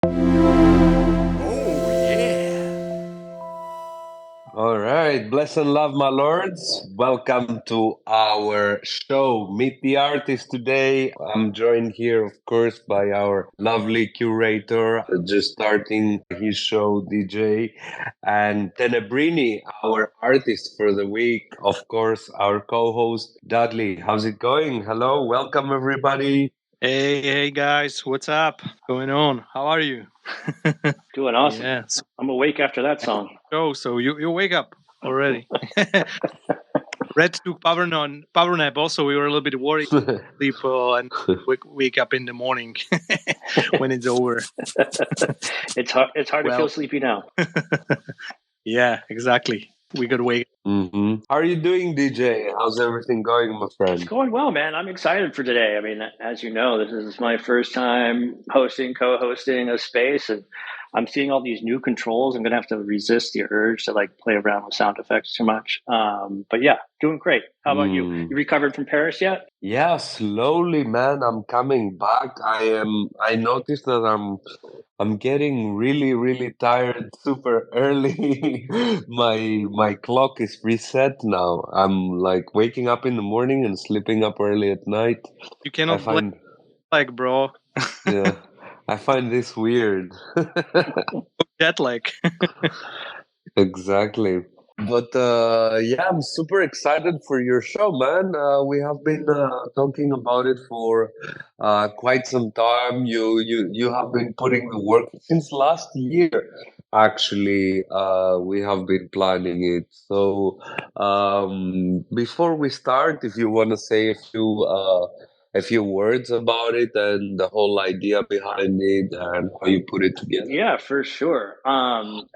Oh, yeah. All right, bless and love, my lords. Welcome to our show, Meet the Artist. Today, I'm joined here, of course, by our lovely curator, just starting his show, DJ, and TексNXBRINI, our artist for the week. Of course, our co-host, Dudley. How's it going? Hello, welcome, everybody. Hey guys, what's up? Going on? How are you? Doing awesome. Yes. I'm awake after that song. Oh, so you wake up already. Red took power nap. Also, we were a little bit worried people and wake up in the morning when it's over. It's hard to feel sleepy now. Yeah, exactly. We could wake. Mm-hmm. How are you doing, DJ? How's everything going, my friend? It's going well, man. I'm excited for today. I mean, as you know, this is my first time co-hosting a space, and I'm seeing all these new controls. I'm going to have to resist the urge to play around with sound effects too much. But yeah, doing great. How about you? You recovered from Paris yet? Yeah, slowly, man. I'm coming back. I noticed that I'm getting really tired super early. My clock is reset now. I'm like waking up in the morning and sleeping up early at night. You cannot bro. Yeah. I find this weird. Jet lag. Exactly. But yeah, I'm super excited for your show, man. We have been talking about it for quite some time. You have been putting the work since last year. Actually, we have been planning it. So before we start, if you want to say a few words about it and the whole idea behind it and how you put it together. Yeah, for sure. And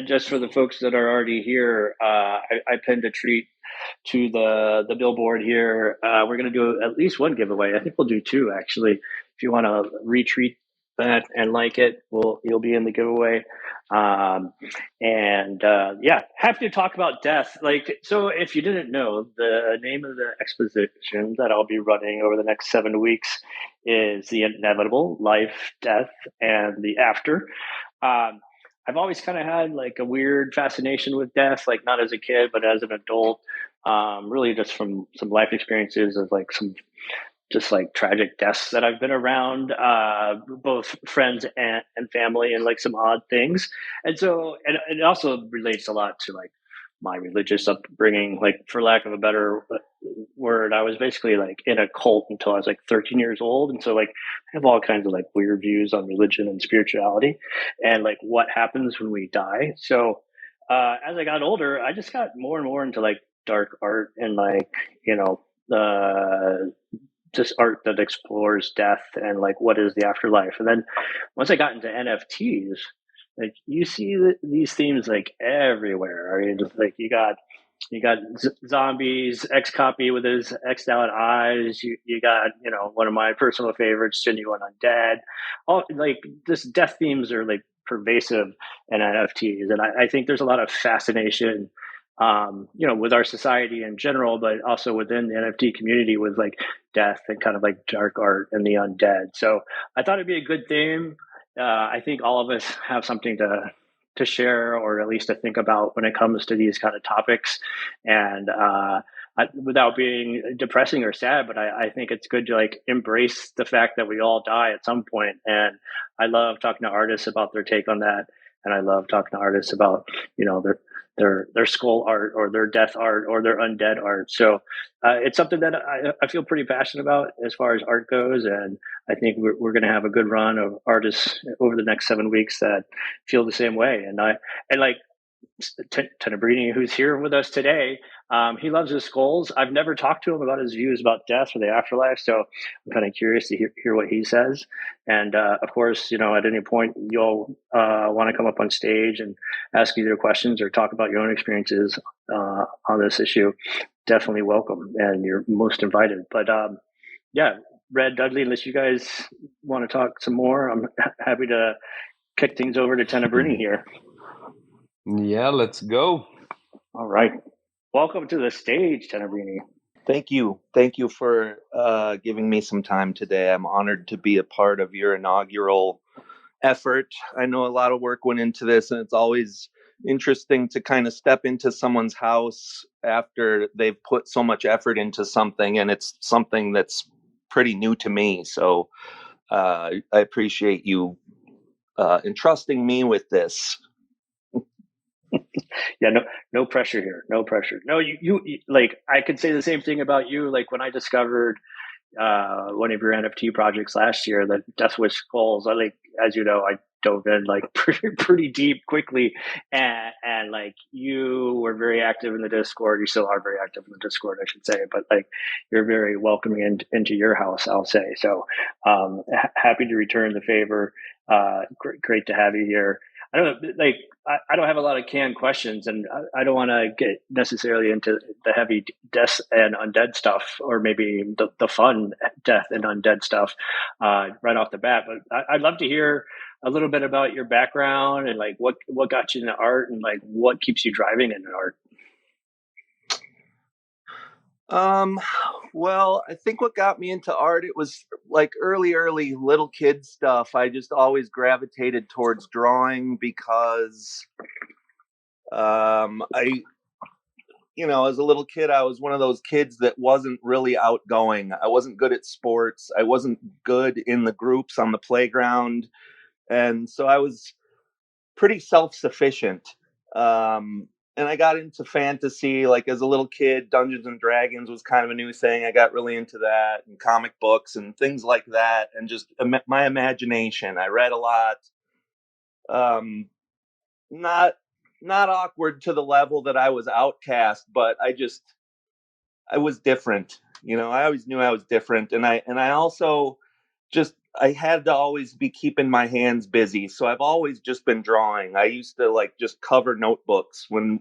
just for the folks that are already here, I pinned a treat to the billboard here. We're going to do at least one giveaway. I think we'll do two, actually. If you want to retweet that and like it, you'll be in the giveaway. Yeah, happy to talk about death. So if you didn't know, the name of the exposition that I'll be running over the next 7 weeks is The Inevitable: Life, Death, and the After. I've always kind of had a weird fascination with death, not as a kid, but as an adult. Really just from some life experiences of some just tragic deaths that I've been around, both friends and family, and some odd things. And so, and it also relates a lot to my religious upbringing. For lack of a better word, I was basically in a cult until I was 13 years old. And so I have all kinds of weird views on religion and spirituality and what happens when we die. So as I got older, I just got more and more into dark art and just art that explores death and what is the afterlife. And then once I got into NFTs, you see these themes everywhere. I mean, just you got zombies, X copy with his X'd out eyes. You got one of my personal favorites, Genuine Undead. All this death themes are pervasive in NFTs, and I think there's a lot of fascination with our society in general, but also within the NFT community with death and kind of dark art and the undead. So I thought it'd be a good theme. I think all of us have something to share, or at least to think about when it comes to these kind of topics. And without being depressing or sad, but I think it's good to embrace the fact that we all die at some point. And I love talking to artists about their take on that. And I love talking to artists about, their skull art or their death art or their undead art. So it's something that I feel pretty passionate about as far as art goes. And I think we're going to have a good run of artists over the next 7 weeks that feel the same way. And TексNXBRINI, who's here with us today, he loves his skulls. I've never talked to him about his views about death or the afterlife, so I'm kind of curious to hear what he says. And of course, at any point you'll want to come up on stage and ask either questions or talk about your own experiences on this issue, definitely welcome, and you're most invited. But yeah, Red, Dudley, unless you guys want to talk some more, I'm happy to kick things over to TексNXBRINI here. Yeah, let's go. All right. Welcome to the stage, TексNXBRINI. Thank you. Thank you for giving me some time today. I'm honored to be a part of your inaugural effort. I know a lot of work went into this, and it's always interesting to kind of step into someone's house after they've put so much effort into something, and it's something that's pretty new to me. So I appreciate you entrusting me with this. Yeah, no pressure here. No pressure. No, you like, I could say the same thing about you. Like when I discovered one of your NFT projects last year, the Death Wish Skulls, I like, as you know, I dove in like pretty deep quickly, and like you were very active in the Discord. You still are very active in the Discord, I should say, but like you're very welcoming into your house, I'll say. So happy to return the favor. Great to have you here. I don't know, like I don't have a lot of canned questions, and I don't want to get necessarily into the heavy death and undead stuff, or maybe the fun death and undead stuff right off the bat. But I'd love to hear a little bit about your background and like what got you into art, and like what keeps you driving into art. Well, I think what got me into art, it was like early little kid stuff. I just always gravitated towards drawing because, as a little kid, I was one of those kids that wasn't really outgoing. I wasn't good at sports. I wasn't good in the groups on the playground. And so I was pretty self-sufficient. And I got into fantasy, like as a little kid. Dungeons and Dragons was kind of a new thing. I got really into that, and comic books and things like that, and just my imagination. I read a lot. Not awkward to the level that I was outcast, but I was different. I always knew I was different, and I also I had to always be keeping my hands busy. So I've always just been drawing. I used to like just cover notebooks when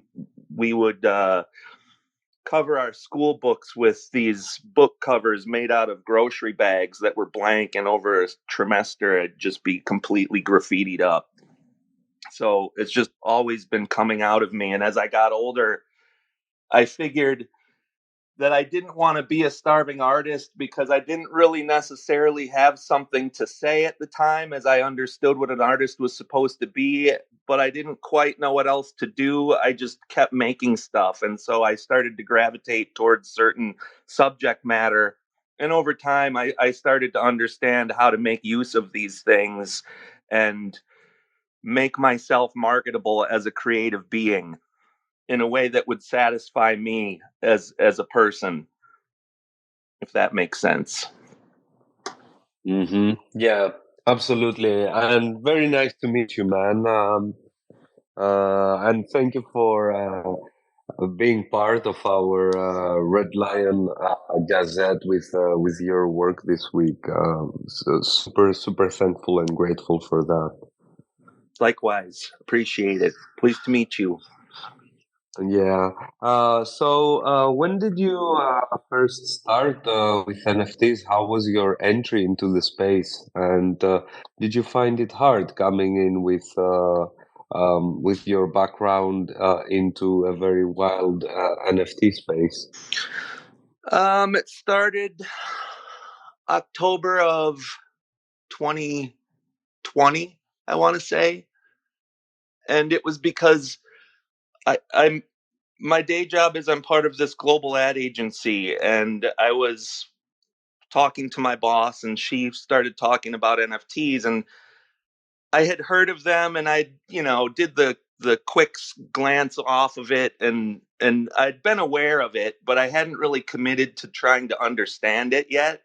we would cover our school books with these book covers made out of grocery bags that were blank, and over a trimester it'd just be completely graffitied up. So it's just always been coming out of me. And as I got older, I figured that I didn't want to be a starving artist because I didn't really necessarily have something to say at the time, as I understood what an artist was supposed to be, but I didn't quite know what else to do. I just kept making stuff. And so I started to gravitate towards certain subject matter. And over time, I started to understand how to make use of these things and make myself marketable as a creative being in a way that would satisfy me as a person, if that makes sense. Yeah, absolutely. And very nice to meet you, man. And thank you for being part of our Red Lion Gazette with your work this week. So super thankful and grateful for that. Likewise, appreciate it. Pleased to meet you. Yeah. So when did you first start with NFTs? How was your entry into the space? And did you find it hard coming in with your background into a very wild NFT space? It started October of 2020, I want to say. And it was because I'm my day job is I'm part of this global ad agency, and I was talking to my boss, and she started talking about NFTs, and I had heard of them, and I did the quick glance off of it, and I'd been aware of it, but I hadn't really committed to trying to understand it yet.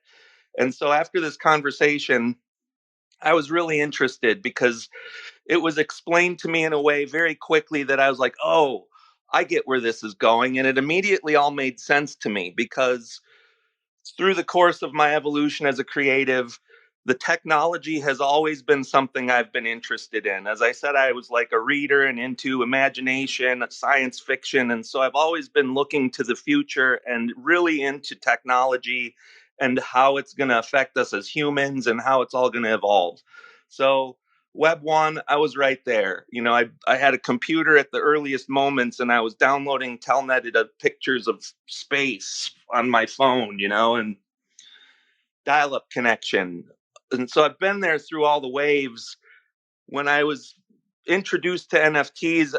And so after this conversation, I was really interested because it was explained to me in a way very quickly that I was like, oh, I get where this is going. And it immediately all made sense to me because through the course of my evolution as a creative, the technology has always been something I've been interested in. As I said, I was like a reader and into imagination, science fiction. And so I've always been looking to the future and really into technology and how it's going to affect us as humans and how it's all going to evolve. So Web 1, I was right there. I had a computer at the earliest moments, and I was downloading telnetted pictures of space on my phone, and dial-up connection. And so I've been there through all the waves. when I was introduced to NFTs,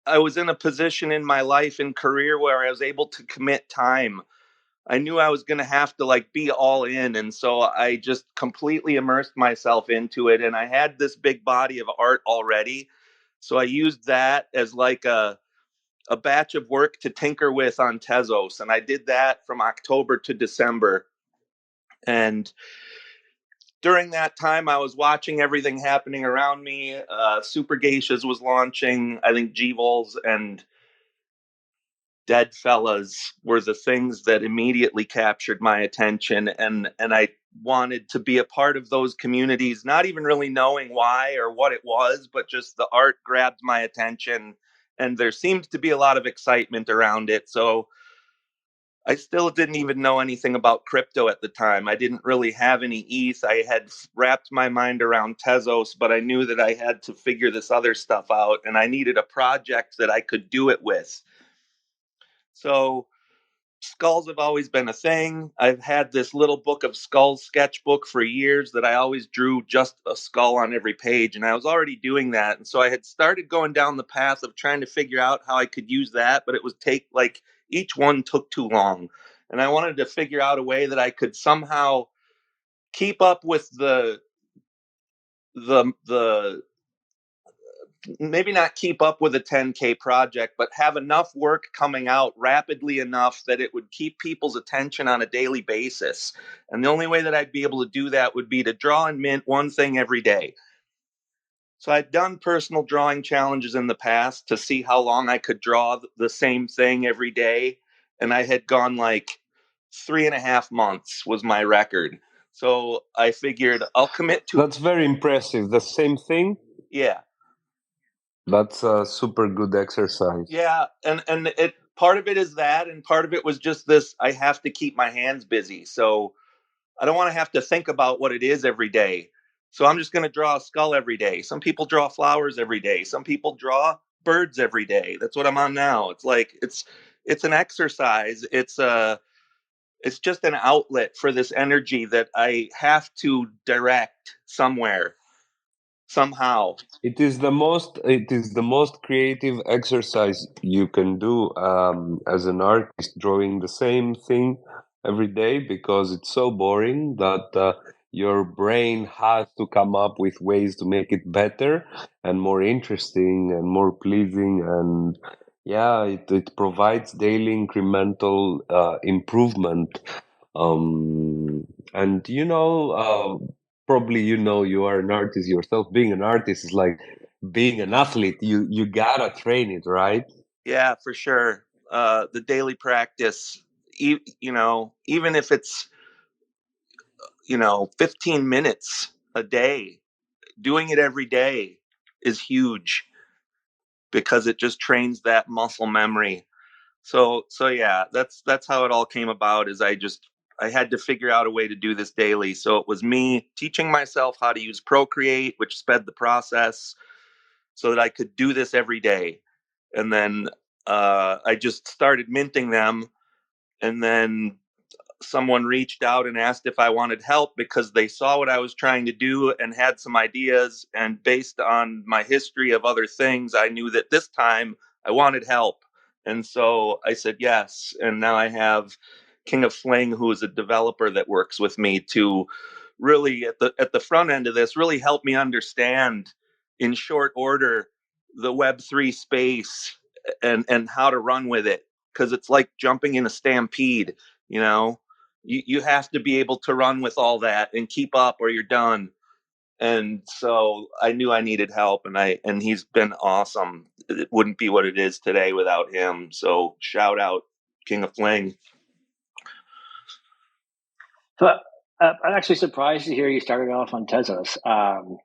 I was in a position in my life and career where I was able to commit time. I knew I was going to have to like be all in. And so I just completely immersed myself into it. And I had this big body of art already. So I used that as like a batch of work to tinker with on Tezos. And I did that from October to December. And during that time, I was watching everything happening around me. Super Geishas was launching. I think G-Vols and Dead Fellas were the things that immediately captured my attention, and I wanted to be a part of those communities, not even really knowing why or what it was, but just the art grabbed my attention, and there seemed to be a lot of excitement around it. So I still didn't even know anything about crypto at the time. I didn't really have any ETH. I had wrapped my mind around Tezos, but I knew that I had to figure this other stuff out, and I needed a project that I could do it with. So skulls have always been a thing. I've had this little book of skulls sketchbook for years that I always drew just a skull on every page, and I was already doing that. And so I had started going down the path of trying to figure out how I could use that, but it was each one took too long. And I wanted to figure out a way that I could somehow keep up with the maybe not keep up with a 10K project, but have enough work coming out rapidly enough that it would keep people's attention on a daily basis. And the only way that I'd be able to do that would be to draw and mint one thing every day. So I'd done personal drawing challenges in the past to see how long I could draw the same thing every day. And I had gone like 3.5 months was my record. So I figured I'll commit to. That's very impressive. The same thing? Yeah. That's a super good exercise. Yeah, and it part of it is that, and part of it was just this. I have to keep my hands busy, so I don't want to have to think about what it is every day. So I'm just going to draw a skull every day. Some people draw flowers every day. Some people draw birds every day. That's what I'm on now. It's like it's an exercise. It's just an outlet for this energy that I have to direct somewhere somehow. It is the most creative exercise you can do as an artist, drawing the same thing every day, because it's so boring that your brain has to come up with ways to make it better and more interesting and more pleasing. And yeah, it provides daily incremental improvement. And probably you are an artist yourself. Being an artist is like being an athlete. You gotta train it, right? Yeah, for sure. The daily practice, even if it's 15 minutes a day, doing it every day is huge because it just trains that muscle memory. So yeah, that's how it all came about. I had to figure out a way to do this daily. So it was me teaching myself how to use Procreate, which sped the process so that I could do this every day. And then I just started minting them, and then someone reached out and asked if I wanted help because they saw what I was trying to do and had some ideas. And based on my history of other things, I knew that this time I wanted help. And so I said yes. And now I have King of Fling, who is a developer that works with me to really at the front end of this, really help me understand in short order the Web3 space and how to run with it. Because it's like jumping in a stampede, you know. You have to be able to run with all that and keep up or you're done. And so I knew I needed help, and he's been awesome. It wouldn't be what it is today without him. So shout out King of Fling. So I'm actually surprised to hear you started off on Tezos. How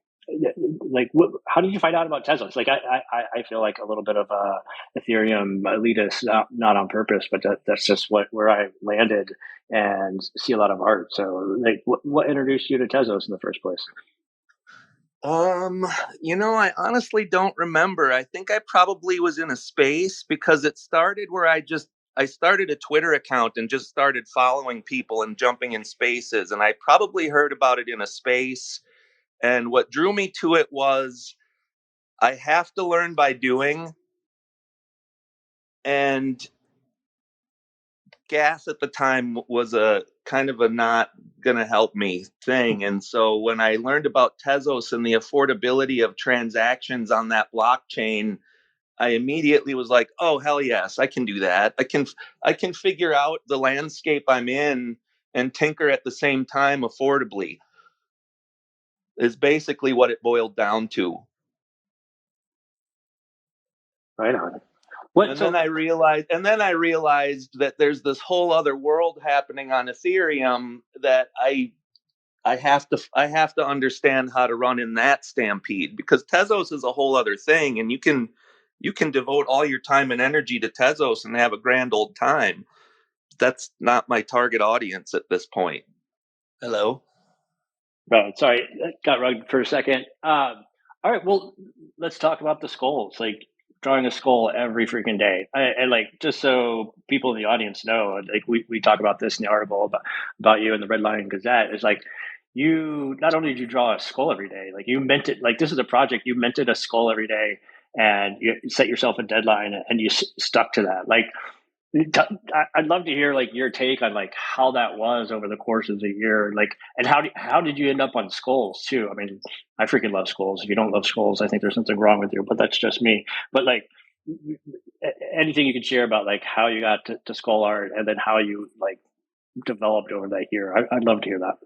did you find out about Tezos? Like, I feel like a little bit of a Ethereum elitist, not on purpose, but that's just where I landed and see a lot of art. So, like, what introduced you to Tezos in the first place? I honestly don't remember. I think I probably was in a space because it started where I started a Twitter account and just started following people and jumping in spaces, and I probably heard about it in a space. And what drew me to it was I have to learn by doing, and gas at the time was a kind of a not going to help me thing. And so when I learned about Tezos and the affordability of transactions on that blockchain, I immediately was like, oh, hell yes, I can do that. I can figure out the landscape I'm in and tinker at the same time affordably, is basically what it boiled down to. Right on. Then I realized that there's this whole other world happening on Ethereum that I have to understand how to run in that stampede, because Tezos is a whole other thing, and you can devote all your time and energy to Tezos and have a grand old time. That's not my target audience at this point. Hello? Right. Sorry, got rugged for a second. All right. Well, let's talk about the skulls. Like drawing a skull every freaking day. And like, just so people in the audience know, like we talk about this in the article about you in the Red Lion Gazette. Is like, you not only did you draw a skull every day, like you meant it. Like this is a project, you minted a skull every day, and you set yourself a deadline, and you stuck to that. Like, I'd love to hear like your take on like how that was over the course of the year, like, and how did you end up on skulls too? I mean, I freaking love skulls. If you don't love skulls, I think there's something wrong with you. But that's just me. But like, anything you can share about like how you got to skull art, and then how you like developed over that year. I'd love to hear that.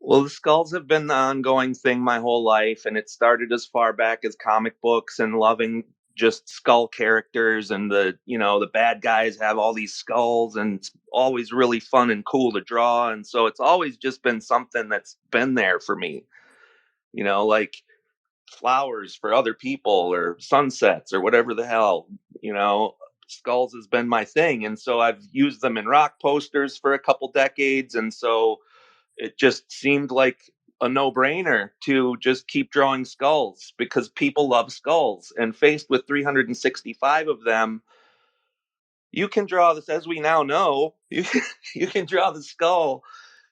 Well, the skulls have been the ongoing thing my whole life, and it started as far back as comic books and loving just skull characters, and the bad guys have all these skulls, and it's always really fun and cool to draw. And so it's always just been something that's been there for me, like flowers for other people or sunsets or whatever the hell, skulls has been my thing. And so I've used them in rock posters for a couple decades. And so it just seemed like a no-brainer to just keep drawing skulls, because people love skulls, and faced with 365 of them, you can draw this, as we now know, you can draw the skull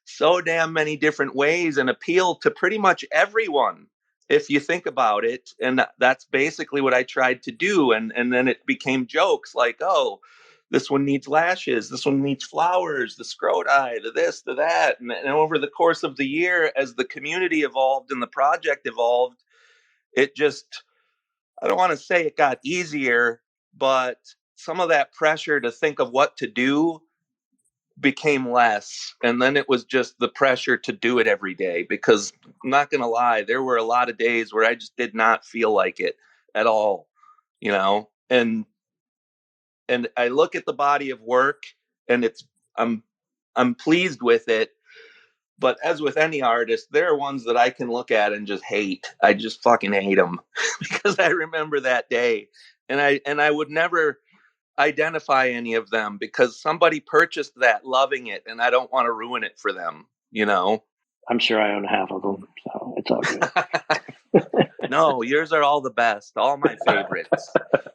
so damn many different ways and appeal to pretty much everyone, if you think about it. And that's basically what I tried to do. And then it became jokes like, oh, this one needs lashes, this one needs flowers, the scroti, the this, the that. And over the course of the year, as the community evolved and the project evolved, it just, I don't want to say it got easier, but some of that pressure to think of what to do became less. And then it was just the pressure to do it every day, because I'm not going to lie, there were a lot of days where I just did not feel like it at all, and I look at the body of work, and I'm pleased with it. But as with any artist, there are ones that I can look at and just hate. I just fucking hate them because I remember that day, and I would never identify any of them, because somebody purchased that loving it, and I don't want to ruin it for them, I'm sure I own half of them, so it's all good. No, yours are all the best, all my favorites.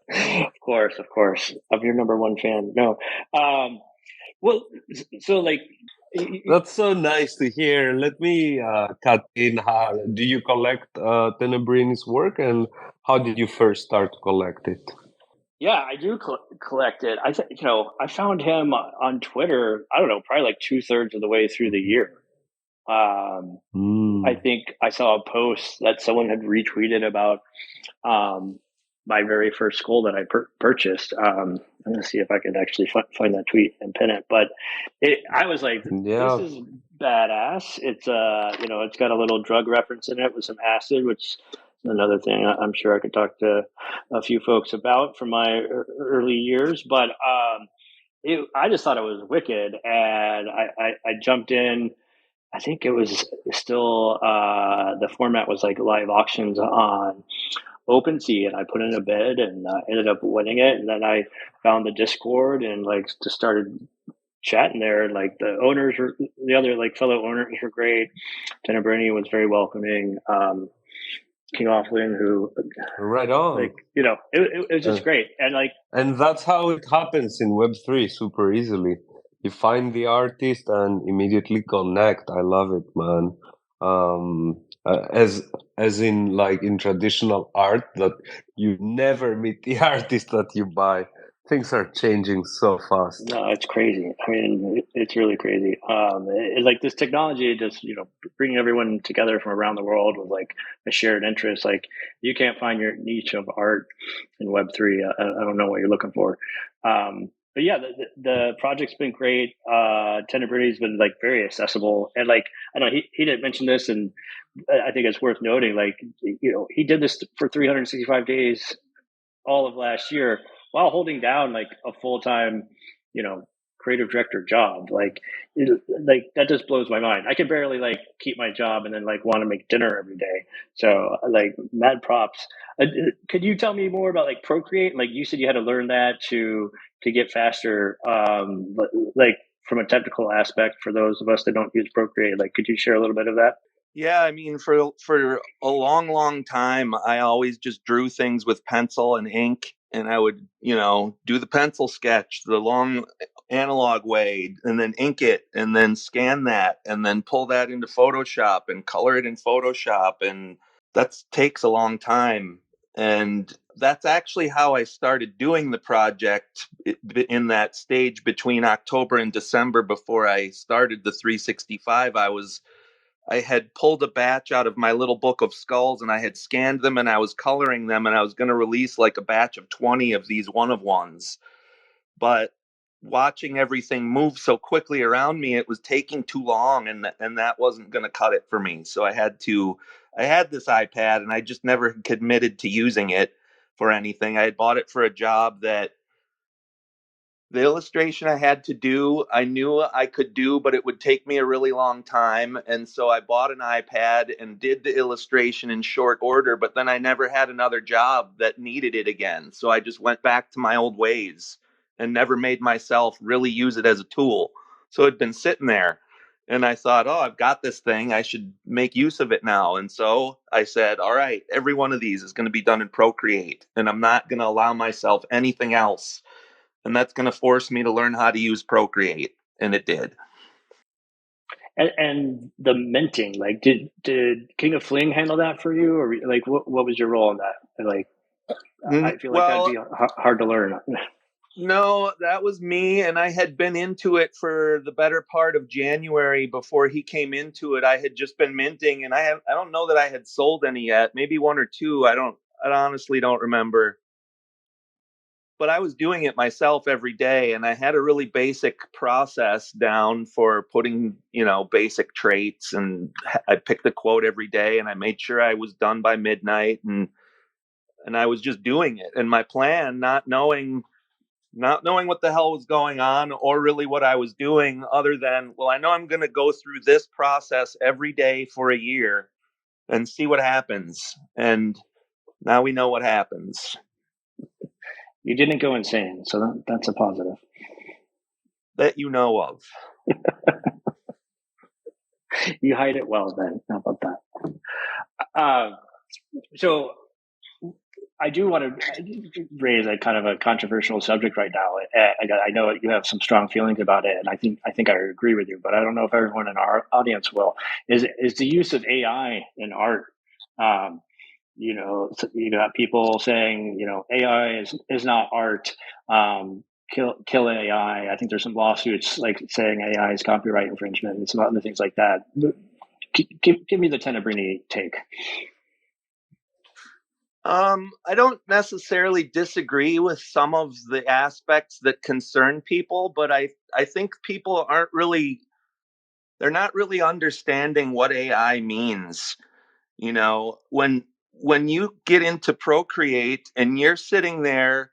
Of course. I'm your number one fan. No. Well, so like, that's so nice to hear. Let me cut in. How do you collect TексNXBRINI's work, and how did you first start to collect it? Yeah, I do collect it. I found him on Twitter, I don't know, probably like 2/3 of the way through the year. I think I saw a post that someone had retweeted about my very first skull that I purchased. I'm going to see if I can actually find that tweet and pin it. But I was like, this is badass. It's it's got a little drug reference in it with some acid, which is another thing I'm sure I could talk to a few folks about from my early years. But I just thought it was wicked, and I jumped in. I think it was still the format was like live auctions on OpenSea, and I put in a bid and ended up winning it. And then I found the Discord and like just started chatting there. Like the owners were, the other like fellow owners were great. TексNXBRINI was very welcoming. King Offlin, who right on, like it was just great, and that's how it happens in Web3 super easily. You find the artist and immediately connect. I love it, man. as in like in traditional art that you never meet the artist that you buy. Things are changing so fast. No, it's crazy. I mean, it's really crazy. It's like this technology just, bringing everyone together from around the world with like a shared interest. Like you can't find your niche of art in Web3. I don't know what you're looking for. But yeah, the project's been great. TексNXBRINI's been like very accessible, and like I know he didn't mention this, and I think it's worth noting. Like he did this for 365 days all of last year while holding down like a full-time, creative director job. Like that just blows my mind. I can barely like keep my job and then like want to make dinner every day. So like mad props. Could you tell me more about like Procreate? Like you said you had to learn that to get faster. Like from a technical aspect for those of us that don't use Procreate, like could you share a little bit of that? Yeah, I mean, for a long time, I always just drew things with pencil and ink, and I would, do the pencil sketch the long analog way, and then ink it, and then scan that, and then pull that into Photoshop and color it in Photoshop, and that takes a long time. And that's actually how I started doing the project in that stage between October and December before I started the 365. I had pulled a batch out of my little book of skulls and I had scanned them and I was coloring them and I was going to release like a batch of 20 of these one of ones. But watching everything move so quickly around me, it was taking too long and that wasn't going to cut it for me. So I had this iPad and I just never committed to using it for anything. I had bought it for a job that the illustration I had to do, I knew I could do, but it would take me a really long time. And so I bought an iPad and did the illustration in short order, but then I never had another job that needed it again. So I just went back to my old ways and never made myself really use it as a tool. So it'd been sitting there. And I thought, oh, I've got this thing. I should make use of it now. And so I said, all right, every one of these is going to be done in Procreate. And I'm not going to allow myself anything else, and that's going to force me to learn how to use Procreate, and it did. And the minting, like, did King of Fling handle that for you, or like what was your role in that? Like, I feel like that'd be hard to learn. No, that was me, and I had been into it for the better part of January before he came into it. I had just been minting, and I don't know that I had sold any yet, maybe one or two. I honestly don't remember. But I was doing it myself every day, and I had a really basic process down for putting, basic traits, and I picked a quote every day, and I made sure I was done by midnight, and I was just doing it. And my plan, not knowing what the hell was going on or really what I was doing, other than, well, I know I'm going to go through this process every day for a year and see what happens. And now we know what happens. You didn't go insane, so that's a positive. That you know of. You hide it well, then. How about that? So I do want to raise a kind of a controversial subject right now. I know you have some strong feelings about it, and I think I agree with you, but I don't know if everyone in our audience will. Is the use of AI in art? You got people saying, AI is not art. Kill AI. I think there's some lawsuits like saying AI is copyright infringement and some other things like that. Give me the TексNXBRINI take. I don't necessarily disagree with some of the aspects that concern people, but I think people they're not really understanding what AI means. When you get into Procreate and you're sitting there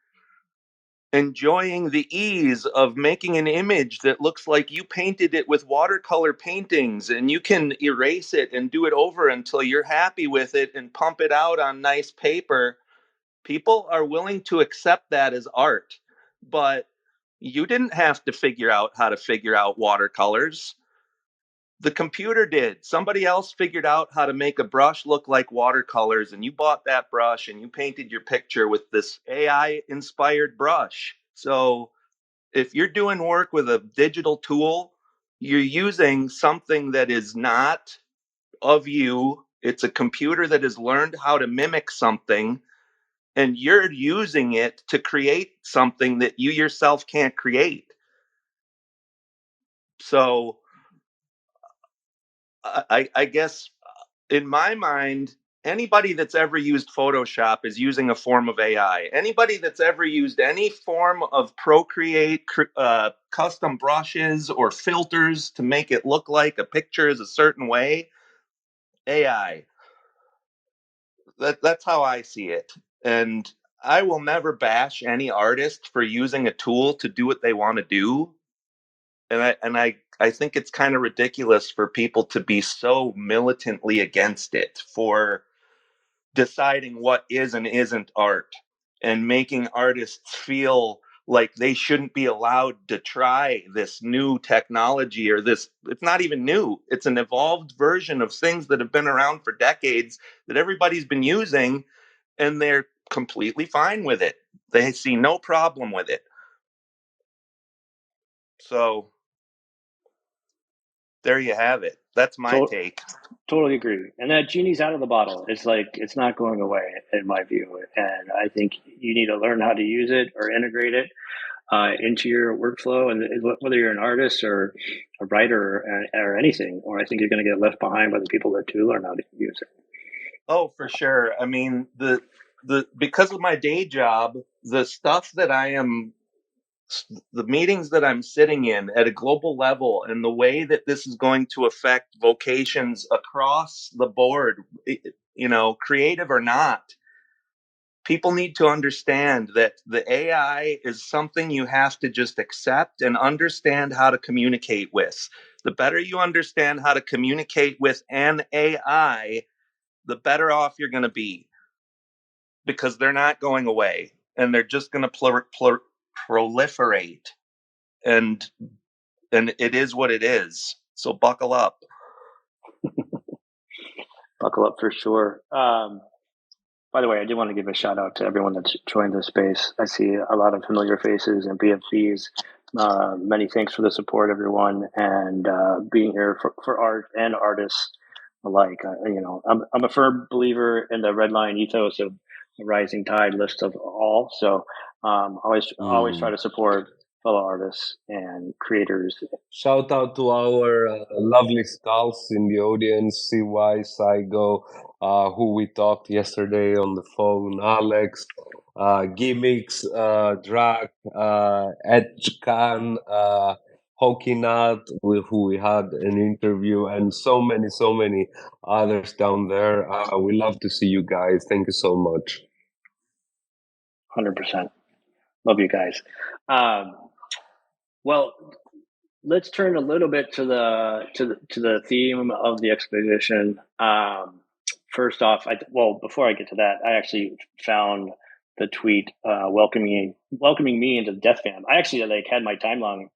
enjoying the ease of making an image that looks like you painted it with watercolor paintings, and you can erase it and do it over until you're happy with it and pump it out on nice paper, people are willing to accept that as art. But you didn't have to figure out how to figure out watercolors. The computer did. Somebody else figured out how to make a brush look like watercolors, and you bought that brush and you painted your picture with this AI inspired brush. So if you're doing work with a digital tool, you're using something that is not of you, It's a computer that has learned how to mimic something, and you're using it to create something that you yourself can't create. So I guess in my mind, anybody that's ever used Photoshop is using a form of AI. Anybody that's ever used any form of Procreate, custom brushes or filters to make it look like a picture is a certain way, AI. That's how I see it. And I will never bash any artist for using a tool to do what they want to do. And I think it's kind of ridiculous for people to be so militantly against it, for deciding what is and isn't art, and making artists feel like they shouldn't be allowed to try this new technology, or this, it's not even new, it's an evolved version of things that have been around for decades that everybody's been using, and they're completely fine with it. They see no problem with it. So there you have it. That's my take. Totally agree. And that genie's out of the bottle. It's like, it's not going away, in my view. And I think you need to learn how to use it or integrate it into your workflow. And whether you're an artist or a writer or anything, or I think you're going to get left behind by the people that do learn how to use it. Oh, for sure. I mean, the because of my day job, the stuff that the meetings that I'm sitting in at a global level, and the way that this is going to affect vocations across the board, creative or not, people need to understand that the AI is something you have to just accept and understand how to communicate with. The better you understand how to communicate with an AI, the better off you're going to be, because they're not going away, and they're just going to proliferate. And it is what it is. So buckle up. Buckle up for sure. By the way, I do want to give a shout out to everyone that's joined this space. I see a lot of familiar faces and BFCs. Many thanks for the support, everyone, and being here for art and artists alike. I'm a firm believer in the red line ethos of the rising tide lifts of all. So always try to support fellow artists and creators. Shout out to our lovely skulls in the audience, CY, Saigo, who we talked yesterday on the phone, Alex, Gimmicks, Drac, Edgecan, Hokinat, who we had an interview, and so many others down there. We love to see you guys. Thank you so much. 100%. Love you guys. Well, let's turn a little bit to the theme of the exposition. First off, before I get to that, I actually found the tweet welcoming me into the Death Fam. I actually had my timeline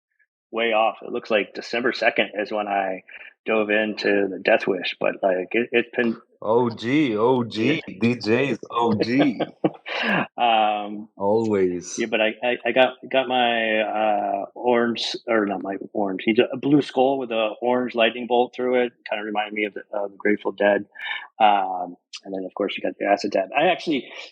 way off. It looks like December 2nd is when I dove into the Death Wish, but it's been OG, DJs, OG. Always. Yeah, but I got my orange, or not my orange. He's a blue skull with a orange lightning bolt through it. Kind of reminded me of the Grateful Dead. And then of course you got the acid dab.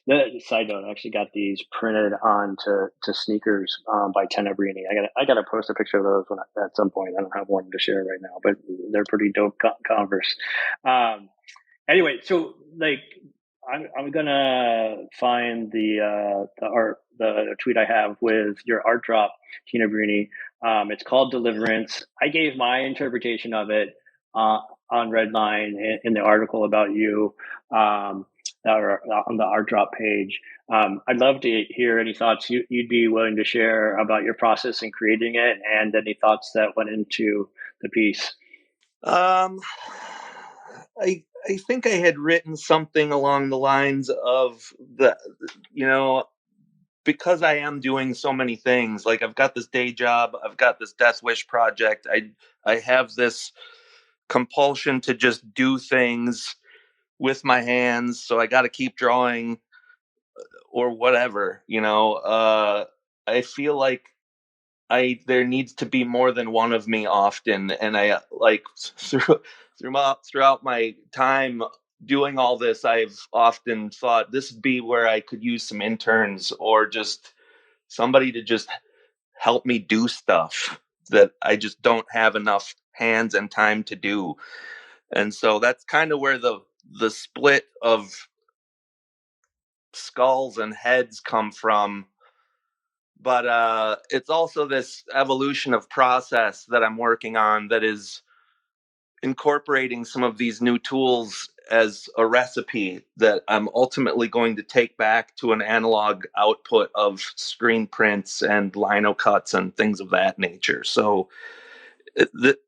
The side note, I actually got these printed onto sneakers by TXNXBRINI. I got to post a picture of those at some point. I don't have one to share right now, but they're pretty dope Converse. Anyway, so I'm gonna find the tweet I have with your Artdrop, TXNXBRINI. It's called Deliverance. I gave my interpretation of it on Redline in the article about you, or on the Artdrop page. I'd love to hear any thoughts you'd be willing to share about your process in creating it, and any thoughts that went into the piece. I think I had written something along the lines of because I am doing so many things. Like, I've got this day job, I've got this Death Wish project. I have this compulsion to just do things with my hands, so I got to keep drawing or whatever. I feel like there needs to be more than one of me often, and I throughout my time doing all this, I've often thought this would be where I could use some interns or just somebody to just help me do stuff that I just don't have enough hands and time to do. And so that's kind of where the split of skulls and heads come from. But it's also this evolution of process that I'm working on that is incorporating some of these new tools as a recipe that I'm ultimately going to take back to an analog output of screen prints and lino cuts and things of that nature. So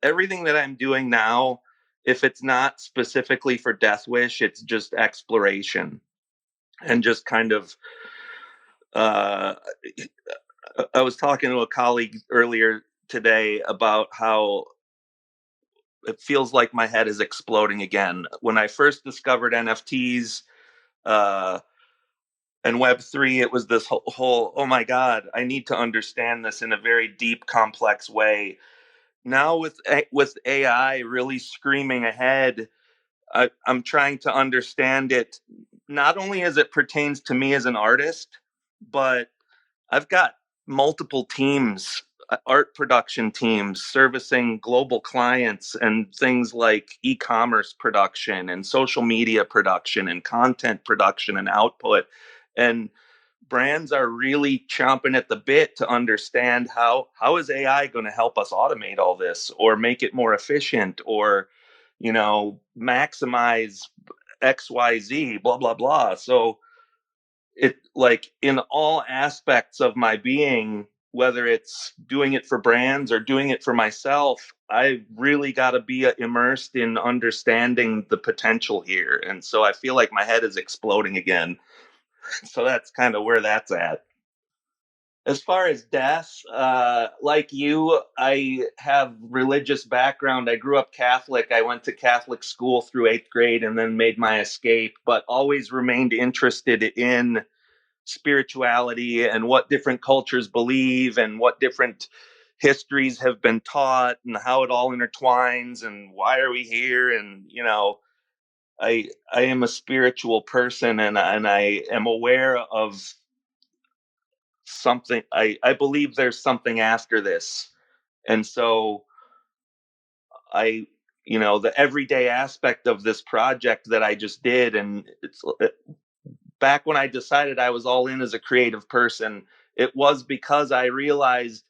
everything that I'm doing now, if it's not specifically for Death Wish, it's just exploration and just kind of. I was talking to a colleague earlier today about how it feels like my head is exploding again. When I first discovered NFTs and Web3, it was this whole, oh my God, I need to understand this in a very deep, complex way. Now with AI really screaming ahead, I'm trying to understand it, not only as it pertains to me as an artist, but I've got multiple teams, art production teams servicing global clients and things like e-commerce production and social media production and content production and output. And brands are really chomping at the bit to understand how is AI going to help us automate all this or make it more efficient or, maximize XYZ, blah, blah, blah. So it, like, in all aspects of my being, whether it's doing it for brands or doing it for myself, I really got to be immersed in understanding the potential here. And so I feel like my head is exploding again. So that's kind of where that's at. As far as death, like you, I have religious background. I grew up Catholic. I went to Catholic school through 8th grade and then made my escape, but always remained interested in spirituality and what different cultures believe and what different histories have been taught and how it all intertwines and why are we here. And I am a spiritual person, and I am aware of something. I believe there's something after this. And so I the everyday aspect of this project that I just did, and it's back when I decided I was all in as a creative person, it was because I realized,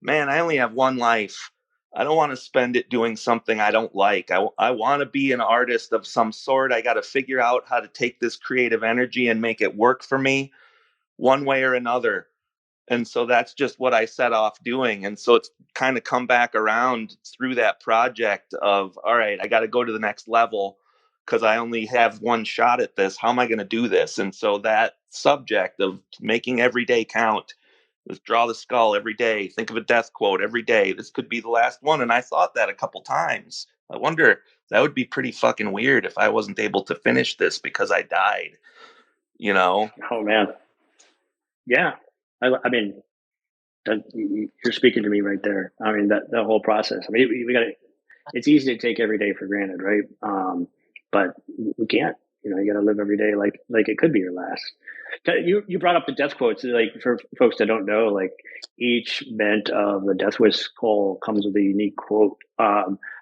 man, I only have one life. I don't want to spend it doing something I don't like. I want to be an artist of some sort. I got to figure out how to take this creative energy and make it work for me one way or another. And so that's just what I set off doing. And so it's kind of come back around through that project of, all right, I got to go to the next level because I only have one shot at this. How am I going to do this? And so that subject of making every day count, just draw the skull every day, think of a death quote every day. This could be the last one. And I thought that a couple times. I wonder, that would be pretty fucking weird if I wasn't able to finish this because I died, Oh, man. Yeah. I mean, you're speaking to me right there. I mean, the whole process. I mean, we got to. It's easy to take every day for granted, right? But we can't. You got to live every day like it could be your last. You brought up the death quotes. Like, for folks that don't know, like, each bent of the Death Wish skull comes with a unique quote.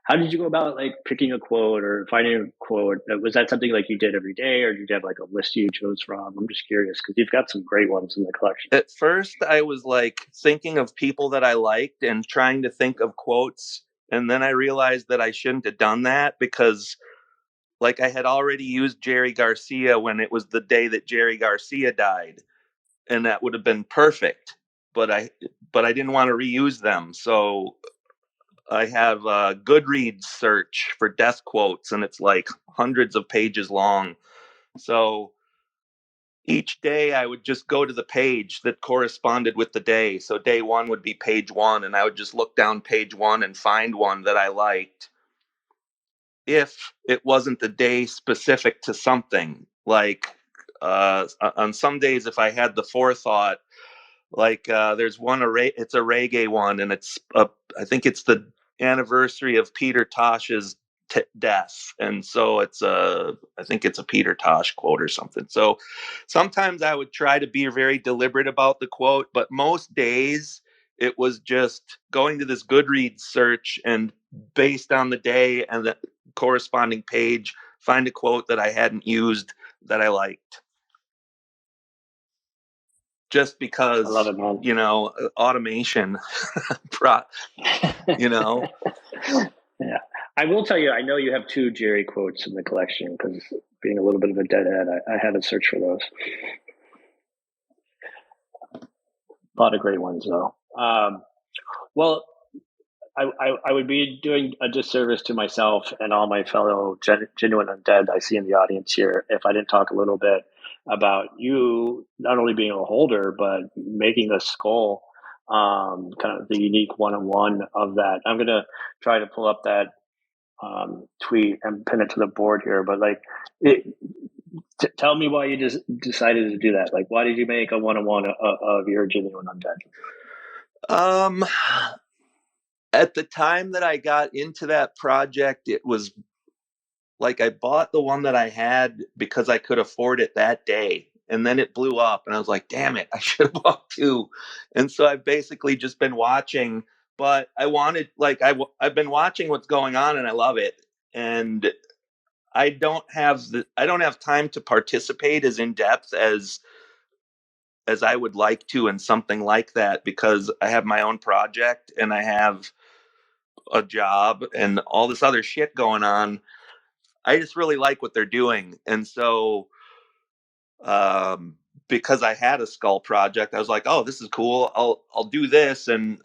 How did you go about, like, picking a quote or finding a quote? Was that something like you did every day, or did you have like a list you chose from? I'm just curious because you've got some great ones in the collection. At first, I was like thinking of people that I liked and trying to think of quotes. And then I realized that I shouldn't have done that because, like, I had already used Jerry Garcia when it was the day that Jerry Garcia died, and that would have been perfect. But I didn't want to reuse them, so I have a Goodreads search for death quotes, and it's like hundreds of pages long. So each day I would just go to the page that corresponded with the day. So day one would be page one, and I would just look down page one and find one that I liked. If it wasn't the day specific to something, like on some days, if I had the forethought, like there's one, it's a reggae one, and I think it's the anniversary of Peter Tosh's death. And so I think it's a Peter Tosh quote or something. So sometimes I would try to be very deliberate about the quote, but most days it was just going to this Goodreads search and based on the day and the corresponding page, find a quote that I hadn't used that I liked. Just because, I love it, man. Automation, Yeah. I will tell you, I know you have 2 Jerry quotes in the collection because being a little bit of a deadhead, I had to search for those. A lot of great ones, though. Well, I would be doing a disservice to myself and all my fellow genuine undead I see in the audience here if I didn't talk a little bit about you not only being a holder, but making the skull kind of the unique one-on-one of that. I'm going to try to pull up that tweet and pin it to the board here, but tell me why you just decided to do that. Like, why did you make a one-on-one of your genuine undead? At the time that I got into that project, it was like I bought the one that I had because I could afford it that day. And then it blew up and I was like, damn it, I should have bought 2. And so I've basically just been watching, but I wanted, I've been watching what's going on and I love it. And I don't have time to participate as in depth as I would like to in something like that because I have my own project and I have a job and all this other shit going on. I just really like what they're doing. And so because I had a skull project, I was like, oh, this is cool. I'll do this. And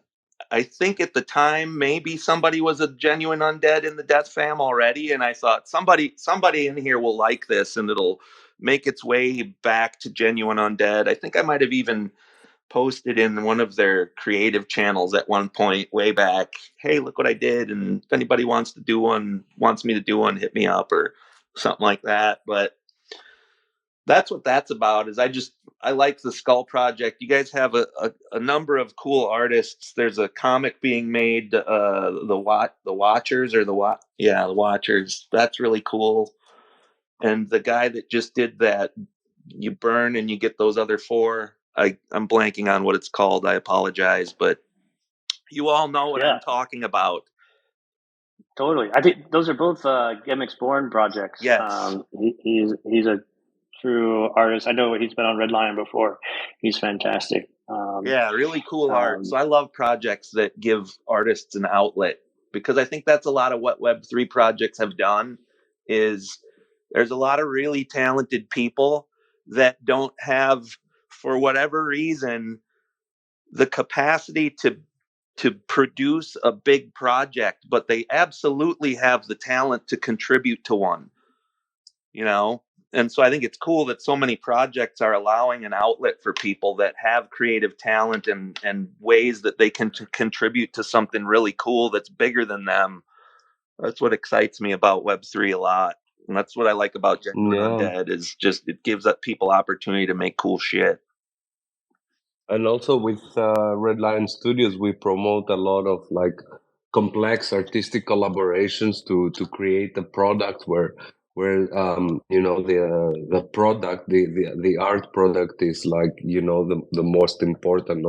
I think at the time maybe somebody was a genuine undead in the death fam already. And I thought somebody in here will like this and it'll make its way back to genuine undead. I think I might have even posted in one of their creative channels at one point way back, hey, look what I did. And if anybody wants me to do one, hit me up or something like that. But that's what that's about is I like the skull project. You guys have a number of cool artists. There's a comic being made, the Watchers or the Watchers. That's really cool. And the guy that just did that, you burn and you get those other 4. I'm blanking on what it's called. I apologize, but you all know what I'm talking about. Totally. I think those are both TXNXBRINI projects. Yes. He's a true artist. I know he's been on Red Lion before. He's fantastic. Yeah, really cool art. So I love projects that give artists an outlet because I think that's a lot of what Web3 projects have done is there's a lot of really talented people that don't have, for whatever reason, the capacity to produce a big project, but they absolutely have the talent to contribute to one, And so I think it's cool that so many projects are allowing an outlet for people that have creative talent and ways that they can contribute to something really cool that's bigger than them. That's what excites me about Web3 a lot. And that's what I like about Genuine Undead is just it gives up people opportunity to make cool shit. And also with Red Lion Studios, we promote a lot of complex artistic collaborations to create a product where the product the art product is the most important,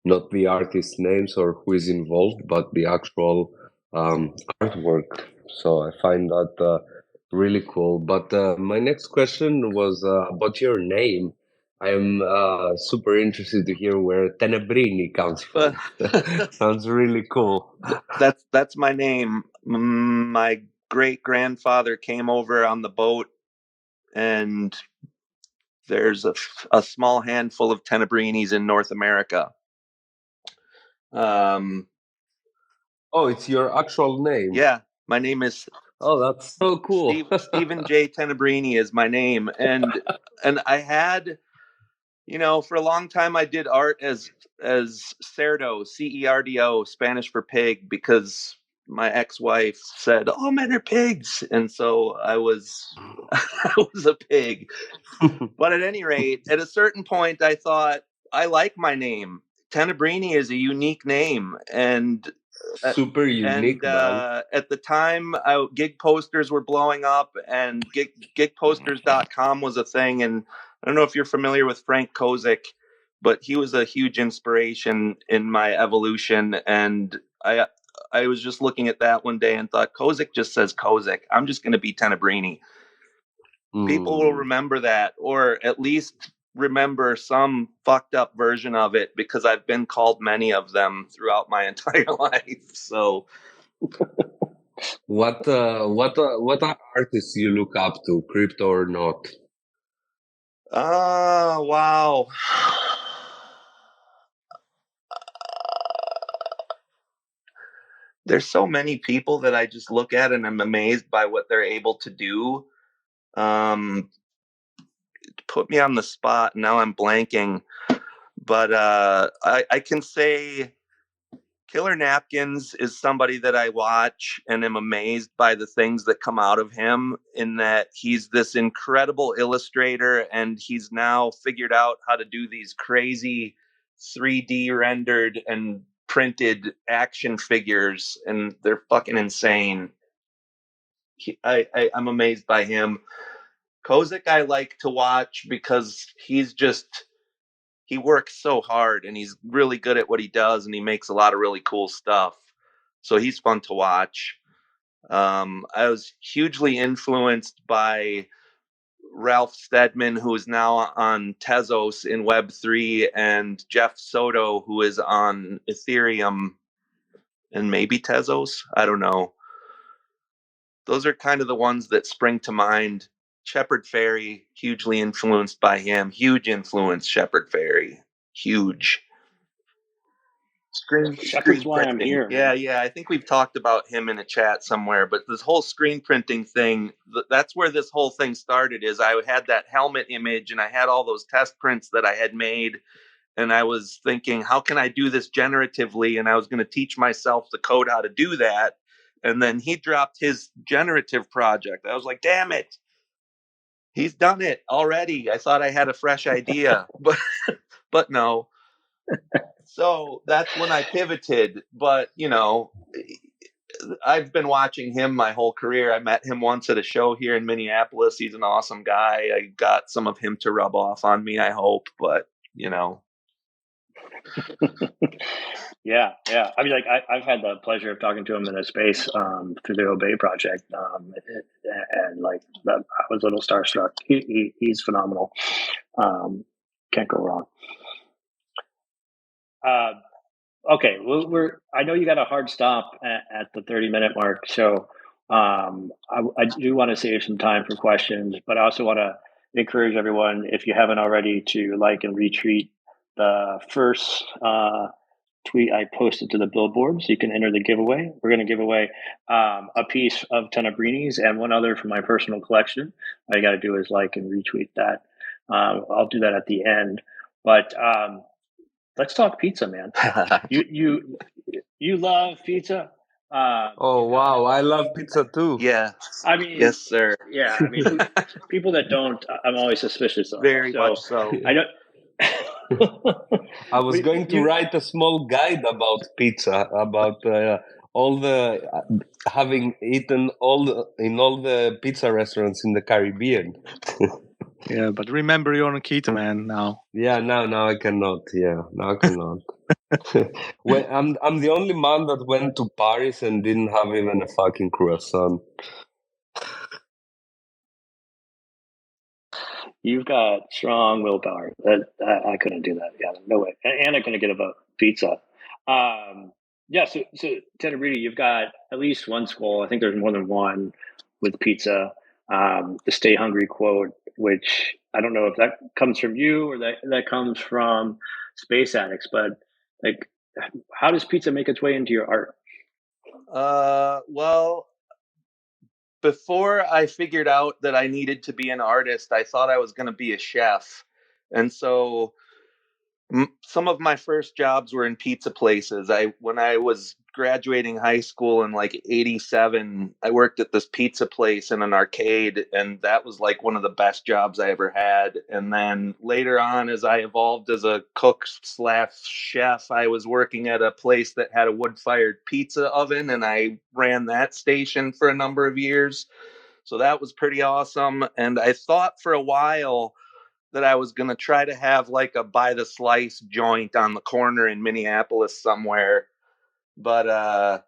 not the artist's names or who is involved, but the actual artwork. So I find that really cool. But my next question was about your name. I'm super interested to hear where TXNXBRINI comes from. Sounds really cool. That's my name. My great-grandfather came over on the boat, and there's a small handful of TXNXBRINIs in North America. Oh, it's your actual name? Yeah, my name is... Oh, that's so cool. Stephen J. TXNXBRINI is my name. And I had... for a long time I did art as cerdo, CERDO, Spanish for pig, because my ex-wife said, "Oh, men are pigs," and so I was a pig. But at any rate, at a certain point, I thought I like my name. TXNXBRINI is a unique name, and super unique, man. At the time, gig posters were blowing up, and gigposters.com was a thing. And I don't know if you're familiar with Frank Kozik, but he was a huge inspiration in my evolution. And I was just looking at that one day and thought, Kozik just says Kozik. I'm just going to be TексNXBRINI. People will remember that, or at least remember some fucked up version of it, because I've been called many of them throughout my entire life. So, what artists you look up to, crypto or not? Wow. There's so many people that I just look at and I'm amazed by what they're able to do. Put me on the spot. Now I'm blanking. But I can say Killer Napkins is somebody that I watch and am amazed by the things that come out of him, in that he's this incredible illustrator, and he's now figured out how to do these crazy 3D rendered and printed action figures, and they're fucking insane. I'm amazed by him. Kozik I like to watch because he works so hard and he's really good at what he does, and he makes a lot of really cool stuff. So he's fun to watch. I was hugely influenced by Ralph Steadman, who is now on Tezos in Web3, and Jeff Soto, who is on Ethereum and maybe Tezos. I don't know. Those are kind of the ones that spring to mind. Shepard Fairey, hugely influenced by him. Huge influence, Shepard Fairey. Huge. Shepard's why I'm here. Yeah. I think we've talked about him in a chat somewhere, but this whole screen printing thing, that's where this whole thing started. Is I had that helmet image and I had all those test prints that I had made, and I was thinking, how can I do this generatively? And I was going to teach myself the code how to do that. And then he dropped his generative project. I was like, damn it. He's done it already. I thought I had a fresh idea, but no. So that's when I pivoted. But, I've been watching him my whole career. I met him once at a show here in Minneapolis. He's an awesome guy. I got some of him to rub off on me, I hope. But, Yeah. I mean, like I've had the pleasure of talking to him in a space through the Obey project, and like I was a little starstruck. He's phenomenal. Can't go wrong. Okay, well, I know you got a hard stop at the 30-minute mark, so I do want to save some time for questions, but I also want to encourage everyone, if you haven't already, to like and retweet the first tweet I posted to the billboard, so you can enter the giveaway. We're going to give away a piece of TексNXBRINI's and one other from my personal collection. All you got to do is like and retweet that. I'll do that at the end, but let's talk pizza, man. You love pizza. Oh wow, I love pizza too. Yeah. I mean, yes, sir. Yeah, I mean, people that don't, I'm always suspicious of. Very much so. I don't. I was going to write a small guide about pizza, about all the having eaten in all the pizza restaurants in the Caribbean. Yeah, but remember, you're on keto, man. Now. Yeah, now I cannot. Yeah, now I cannot. Well, I'm the only man that went to Paris and didn't have even a fucking croissant. You've got strong willpower. I couldn't do that. Yeah, no way. And I couldn't get a pizza. Yeah, so TексNXBRINI, you've got at least one school. I think there's more than one with pizza. The "Stay Hungry" quote, which I don't know if that comes from you or that comes from Space Addicts, but like, how does pizza make its way into your art? Well, before I figured out that I needed to be an artist, I thought I was going to be a chef. And so Some of my first jobs were in pizza places. When I was graduating high school in like 87, I worked at this pizza place in an arcade, and that was like one of the best jobs I ever had. And then later on, as I evolved as a cook slash chef, I was working at a place that had a wood-fired pizza oven, and I ran that station for a number of years. So that was pretty awesome. And I thought for a while that I was going to try to have like a by the slice joint on the corner in Minneapolis somewhere. But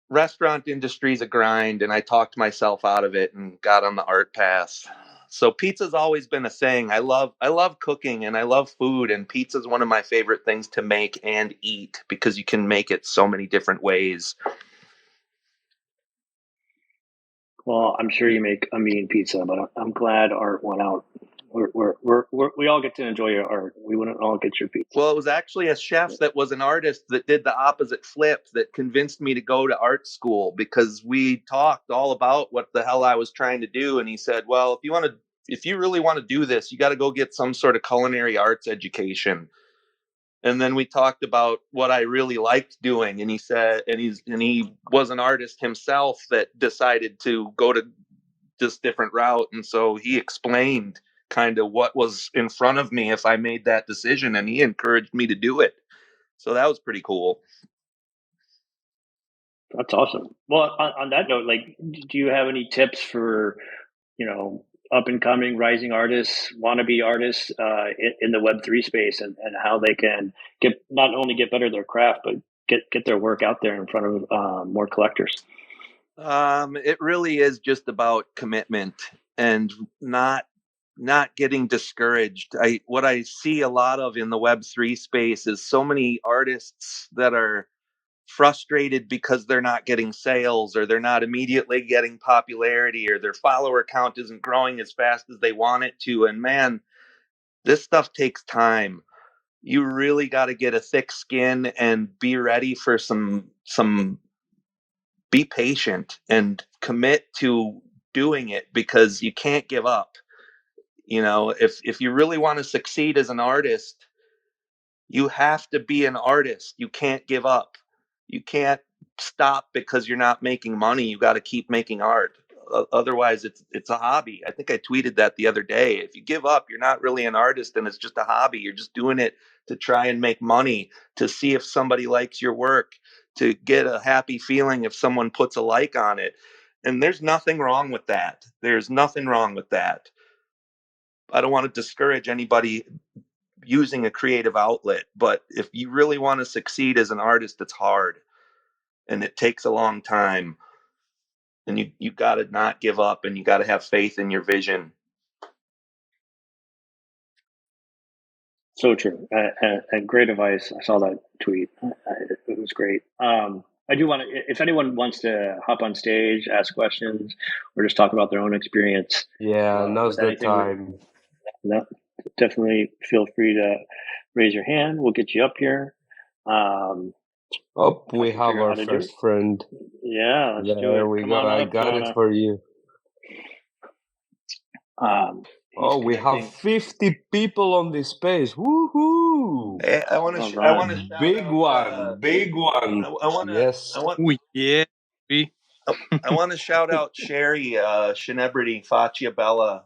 restaurant industry is a grind, and I talked myself out of it and got on the art path. So pizza's always been a thing. I love cooking and I love food, and pizza's one of my favorite things to make and eat because you can make it so many different ways. Well, I'm sure you make a mean pizza, but I'm glad Art went out. We all get to enjoy your art. We wouldn't all get your pizza. Well, it was actually a chef that was an artist that did the opposite flip that convinced me to go to art school, because we talked all about what the hell I was trying to do. And he said, well, if you really want to do this, you got to go get some sort of culinary arts education. And then we talked about what I really liked doing. And he said, and he was an artist himself that decided to go to this different route. And so he explained kind of what was in front of me if I made that decision, and he encouraged me to do it. So that was pretty cool. That's awesome. Well, on that note, like, do you have any tips for, up and coming rising artists, wannabe artists in the Web3 space, and how they can not only get better at their craft, but get their work out there in front of more collectors? It really is just about commitment and not getting discouraged. What I see a lot of in the Web3 space is so many artists that are frustrated because they're not getting sales, or they're not immediately getting popularity, or their follower count isn't growing as fast as they want it to. And man, this stuff takes time. You really got to get a thick skin and be ready for some be patient and commit to doing it, because you can't give up. If you really want to succeed as an artist, you have to be an artist. You can't give up. You can't stop because you're not making money. You got to keep making art. Otherwise, it's a hobby. I think I tweeted that the other day. If you give up, you're not really an artist, and it's just a hobby. You're just doing it to try and make money, to see if somebody likes your work, to get a happy feeling if someone puts a like on it. And there's nothing wrong with that. There's nothing wrong with that. I don't want to discourage anybody using a creative outlet, but if you really want to succeed as an artist, it's hard and it takes a long time, and you got to not give up, and you got to have faith in your vision. So true, and great advice. I saw that tweet. It was great. I do want to, if anyone wants to hop on stage, ask questions, or just talk about their own experience. Yeah, now's the time. Definitely feel free to raise your hand. We'll get you up here. We have our first friend. Yeah, let's do it. There we go. I got it for you. We have 50 people on this space. Woohoo! Hey, I want to big one. Yes. I want to shout out Sherry TXNXBRINI Facciabella.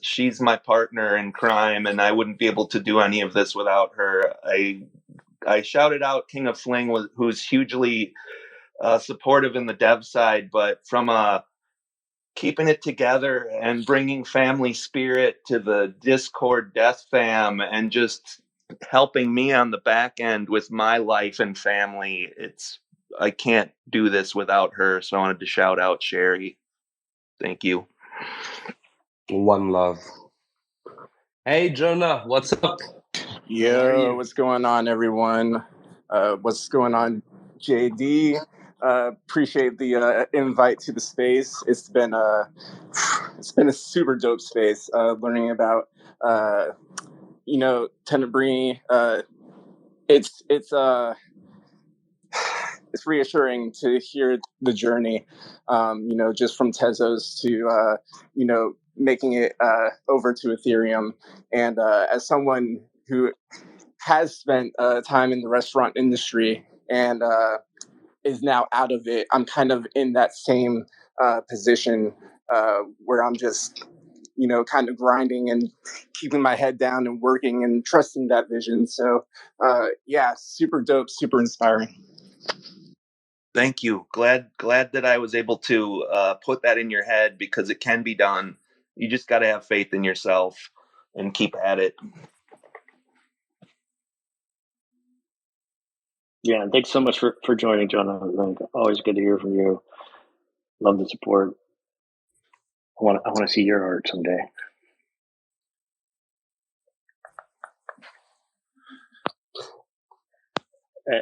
She's my partner in crime, and I wouldn't be able to do any of this without her. I shouted out King of Fling, who's hugely supportive in the dev side, but from keeping it together and bringing family spirit to the Discord Death Fam, and just helping me on the back end with my life and family. I can't do this without her, so I wanted to shout out Sherry. Thank you. One love. Hey, Jonah, what's up? Yo, what's going on, everyone? What's going on, JD? Appreciate the invite to the space. It's been a super dope space. Learning about TXNXBRINI. It's reassuring to hear the journey. Just from Tezos to making it over to Ethereum. And as someone who has spent time in the restaurant industry and is now out of it, I'm kind of in that same position where I'm just, kind of grinding and keeping my head down and working and trusting that vision. So, super dope, super inspiring. Thank you. Glad that I was able to put that in your head, because it can be done. You just got to have faith in yourself and keep at it. Yeah, and thanks so much for joining, John. Like, always good to hear from you. Love the support. I want to see your art someday.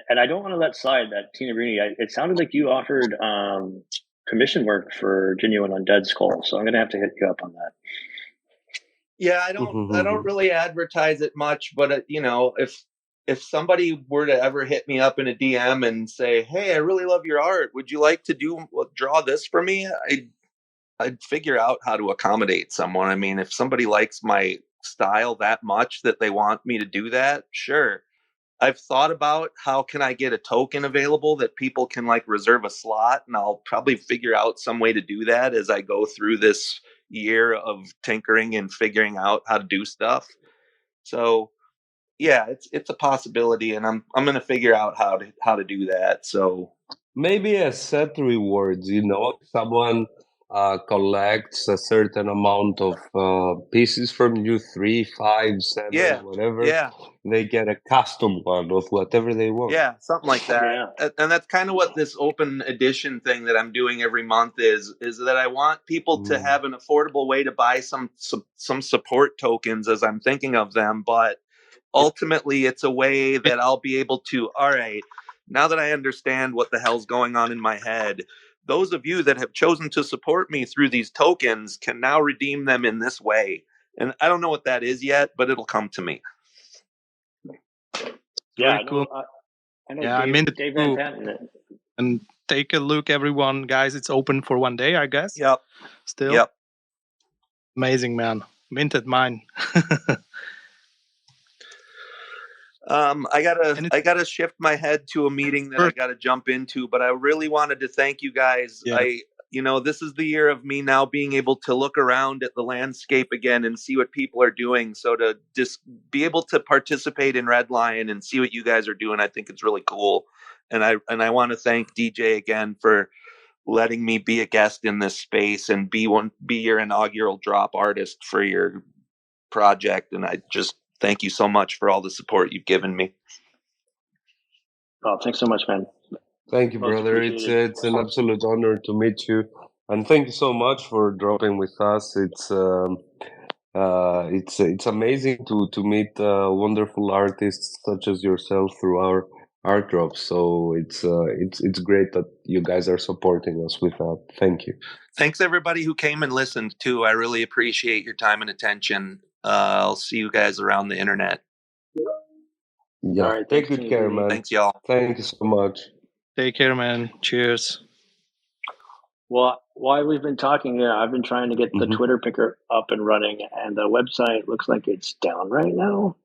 And I don't want to let slide that TXNXBRINI. It sounded like you offered commission work for Genuine Undead Skull, so I'm gonna have to hit you up on that. Yeah, I don't really advertise it much, but if somebody were to ever hit me up in a DM and say, "Hey, I really love your art. Would you like to draw this for me?" I'd figure out how to accommodate someone. I mean, if somebody likes my style that much that they want me to do that, sure. I've thought about how can I get a token available that people can like reserve a slot, and I'll probably figure out some way to do that as I go through this year of tinkering and figuring out how to do stuff. So yeah, it's a possibility, and I'm going to figure out how to do that. So maybe a set rewards, someone collects a certain amount of pieces from you, 3, 5, 7, whatever. Yeah. They get a custom one of whatever they want. Yeah, something like that. Yeah. And that's kind of what this open edition thing that I'm doing every month is that I want people to have an affordable way to buy some support tokens as I'm thinking of them. But ultimately, it's a way that I'll be able to, all right, now that I understand what the hell's going on in my head, those of you that have chosen to support me through these tokens can now redeem them in this way. And I don't know what that is yet, but it'll come to me. Yeah, Very cool. I know Dave Van Patten. And take a look, everyone, guys. It's open for 1 day, I guess. Yep. Still. Yep. Amazing, man. Minted mine. I gotta shift my head to a meeting that I gotta jump into, but I really wanted to thank you guys. Yeah. This is the year of me now being able to look around at the landscape again and see what people are doing. So to just be able to participate in Red Lion and see what you guys are doing, I think it's really cool. And I want to thank DJ again for letting me be a guest in this space and be your inaugural drop artist for your project. And I just thank you so much for all the support you've given me. Oh, thanks so much, man. Thank you, brother. It's an absolute honor to meet you, and thank you so much for dropping with us. It's amazing to meet wonderful artists such as yourself through our Artdrop. So it's great that you guys are supporting us with that. Thank you. Thanks everybody who came and listened too. I really appreciate your time and attention. I'll see you guys around the internet. Yeah. All right, take good care, man. Thanks, y'all. Thank you so much. Take care, man. Cheers. Well, while we've been talking, I've been trying to get the Twitter picker up and running, and the website looks like it's down right now.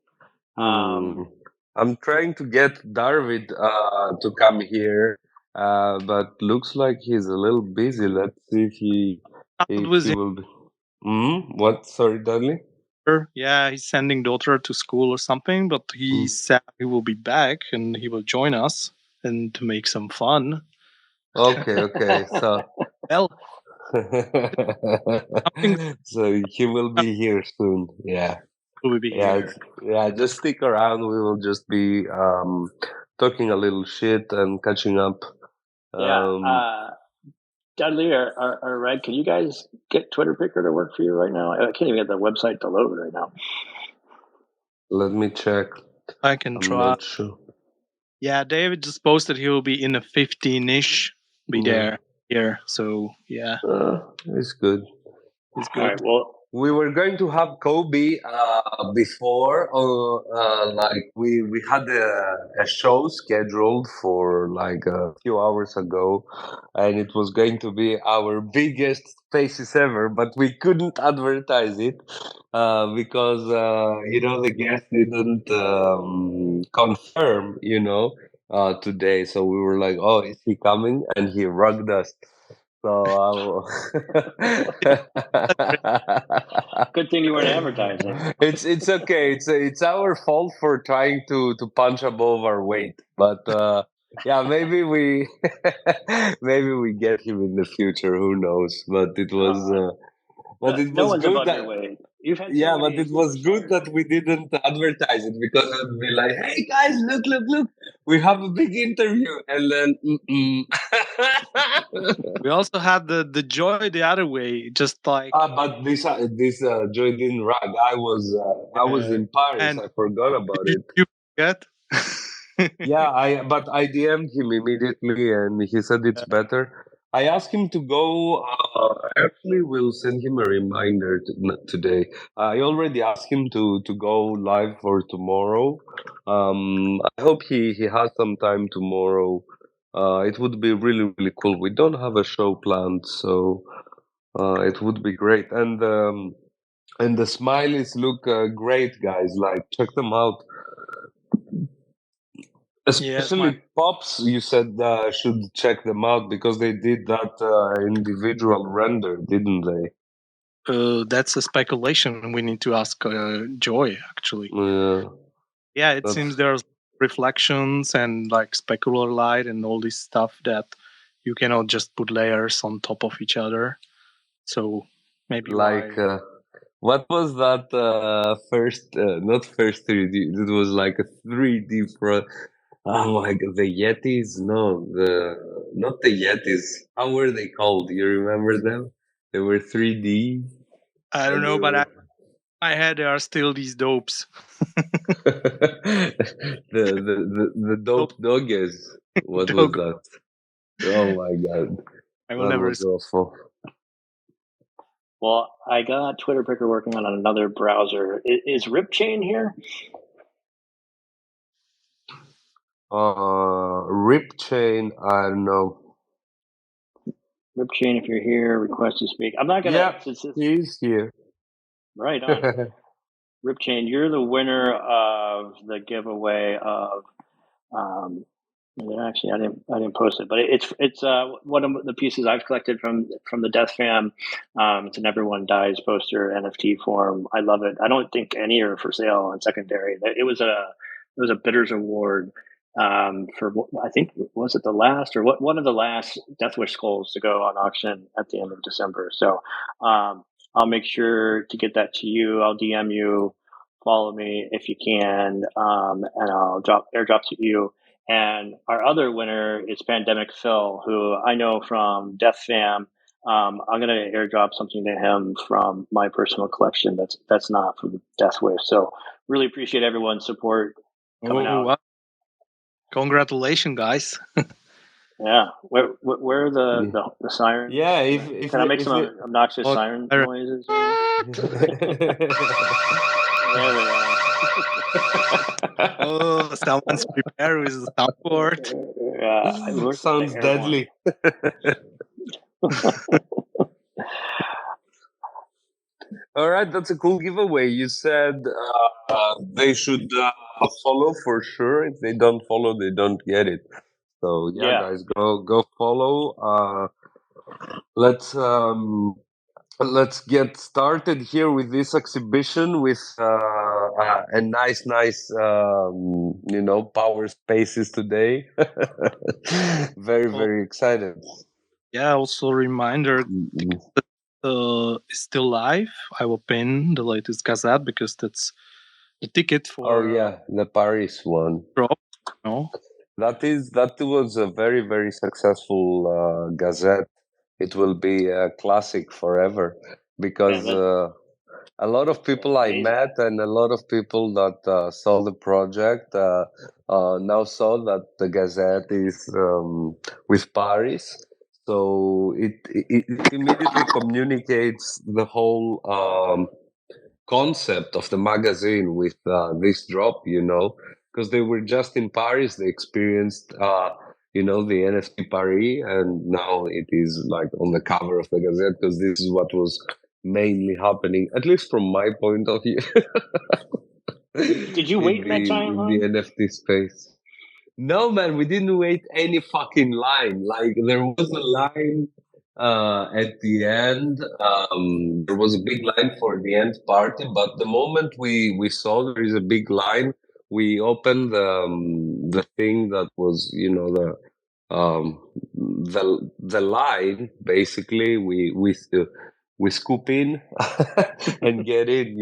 I'm trying to get Darvid to come here, but looks like he's a little busy. Let's see if he will be. What? Sorry, darling? Yeah, he's sending daughter to school or something, but he said he will be back and he will join us and to make some fun. Okay. So, well, so he will be here soon. Yeah. Will be here. Yeah. Just stick around. We will just be talking a little shit and catching up. Dudley or Red, can you guys get Twitter Picker to work for you right now? I can't even get the website to load right now. Let me check. I can try. I'm not sure. Yeah, David just posted he will be in a 15-ish. Be there here. So yeah, it's good. It's good. All right. Well, we were going to have Kobe before, like we had a show scheduled for like a few hours ago, and it was going to be our biggest spaces ever, but we couldn't advertise it because the guest didn't confirm, today. So we were like, "Oh, is he coming?" And he rugged us. So Good thing you weren't advertising. it's okay. It's our fault for trying to punch above our weight. But yeah, maybe we maybe we get him in the future. Who knows? But it was it No was one's good above that. your weight. You've had Yeah, so but many it was good superstars. that we didn't advertise it because it would be like, "Hey guys, look, we have a big interview," and then. We also had the joy the other way, just like But this Joy didn't rag. I was in Paris. and I forgot about you, it. you forget. Yeah, I DM'd him immediately, and he said it's better. I asked him to go. Actually, we'll send him a reminder today. I already asked him to go live for tomorrow. I hope he has some time tomorrow. It would be really really cool. We don't have a show planned, so it would be great. And the smileys look great, guys. Like check them out. Especially Pops, you said should check them out because they did that individual render, didn't they? That's a speculation. We need to ask Joy, actually. Yeah, it seems there's reflections and like specular light and all this stuff that you cannot just put layers on top of each other. So maybe like what was that first not first 3D, it was like a 3D pro. Oh my god, the Yetis. No, not the Yetis. How were they called? Do you remember them? They were 3D. I don't know, but in my head there are still these dopes. the dope doggies. What was that? Oh my god. I will never was awful. Well, I got Twitter Picker working on another browser. Is Ripchain here? Ripchain, I don't know. Ripchain, if you're here, request to speak. I'm not gonna. Yeah, he's here. Right on. Ripchain, you're the winner of the giveaway of. Actually, I didn't post it, but it's one of the pieces I've collected from the Death Fam. It's an Everyone Dies poster NFT form. I love it. I don't think any are for sale on secondary. It was a bidders award for I think was it the last or one of the last Death Wish skulls to go on auction at the end of December. So I'll make sure to get that to you. I'll DM you, follow me if you can, and I'll airdrop to you. And our other winner is Pandemic Phil, who I know from Death Fam. I'm going to airdrop something to him from my personal collection that's not from Death Wish. So really appreciate everyone's support coming out. Wow. Congratulations, guys. Yeah. Where are the sirens? Yeah, can I make some obnoxious siren noises? There they are. Oh, someone's prepared with the soundboard. Yeah, sounds deadly. All right, that's a cool giveaway. You said they should follow for sure. If they don't follow, they don't get it. So yeah. Guys, go follow. Let's get started here with this exhibition with a nice power spaces today. Very excited. Yeah, also a reminder, is still live. I will pin the latest Gazette because that's the ticket for the Paris one. No, that was a very successful Gazette. It will be a classic forever because a lot of people I met and a lot of people that saw the project now saw that the Gazette is with Paris. So it immediately communicates the whole concept of the magazine with this drop, because they were just in Paris. They experienced, the NFT Paris, and now it is like on the cover of the Gazette because this is what was mainly happening, at least from my point of view. Did you wait in that giant in line? the NFT space? No, man, we didn't wait any fucking line. Like there was a line at the end. There was a big line for the end party, but the moment we saw there is a big line, we opened the thing that was, the line. Basically, we scoop in and get in.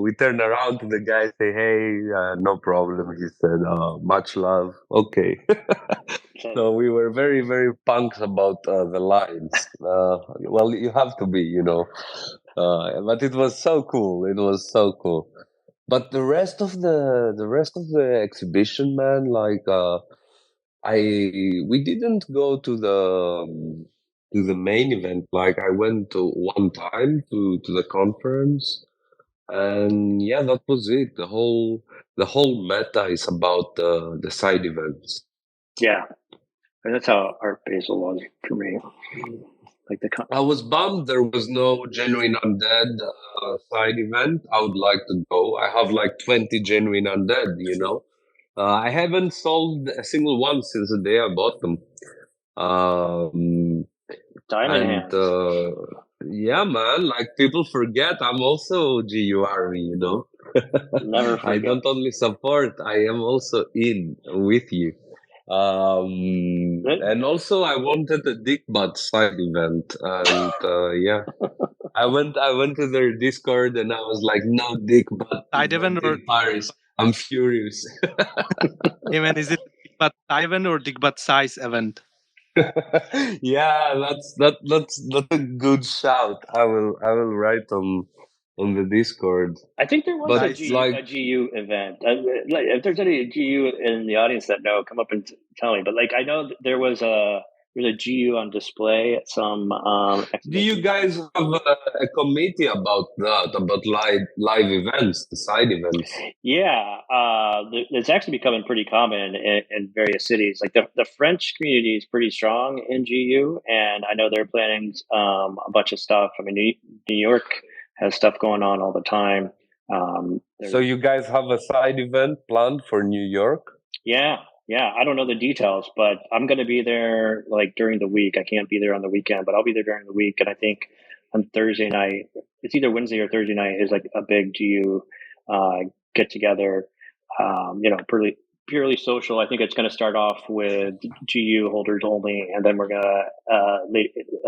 We turn around to the guy, say, "Hey, no problem." He said, "Much love." Okay. So we were very, very punks about the lines. Well, you have to be, but it was so cool. It was so cool. But the rest of the exhibition, man, like I we didn't go to the main event. Like I went to one time to the conference, and yeah, that was it. The whole meta is about the side events. Yeah, and that's how Art Basel was for me. Like I was bummed there was no genuine undead side event. I would like to go. I have like 20 genuine undead. I haven't sold a single one since the day I bought them. diamond And hands. yeah, man, like people forget I'm also GURE. Never I forget. don't only support, I am also in with you. And also I wanted a dick butt side event, and yeah, I went to their Discord and I was like, no dick butt Side event or in Paris. I'm furious. even is it Digbut event or Digbut size event? Yeah, that's a good shout. I will write on the Discord. I think there was But a, it's G, like a GU event. Like, if there's any GU in the audience that know, come up and tell me. But like, I know there was a GU on display at some do exhibition. you guys have a committee about that, about live events, the side events? Yeah, it's actually becoming pretty common in various cities. Like the French community is pretty strong in GU, and I know they're planning a bunch of stuff. I mean, New York has stuff going on all the time. So you guys have a side event planned for New York? Yeah. I don't know the details, but I'm going to be there like during the week. I can't be there on the weekend, but I'll be there during the week. And I think on Thursday night, it's either Wednesday or Thursday night, is like a big GU get together. Purely social. I think it's going to start off with GU holders only, and then we're gonna,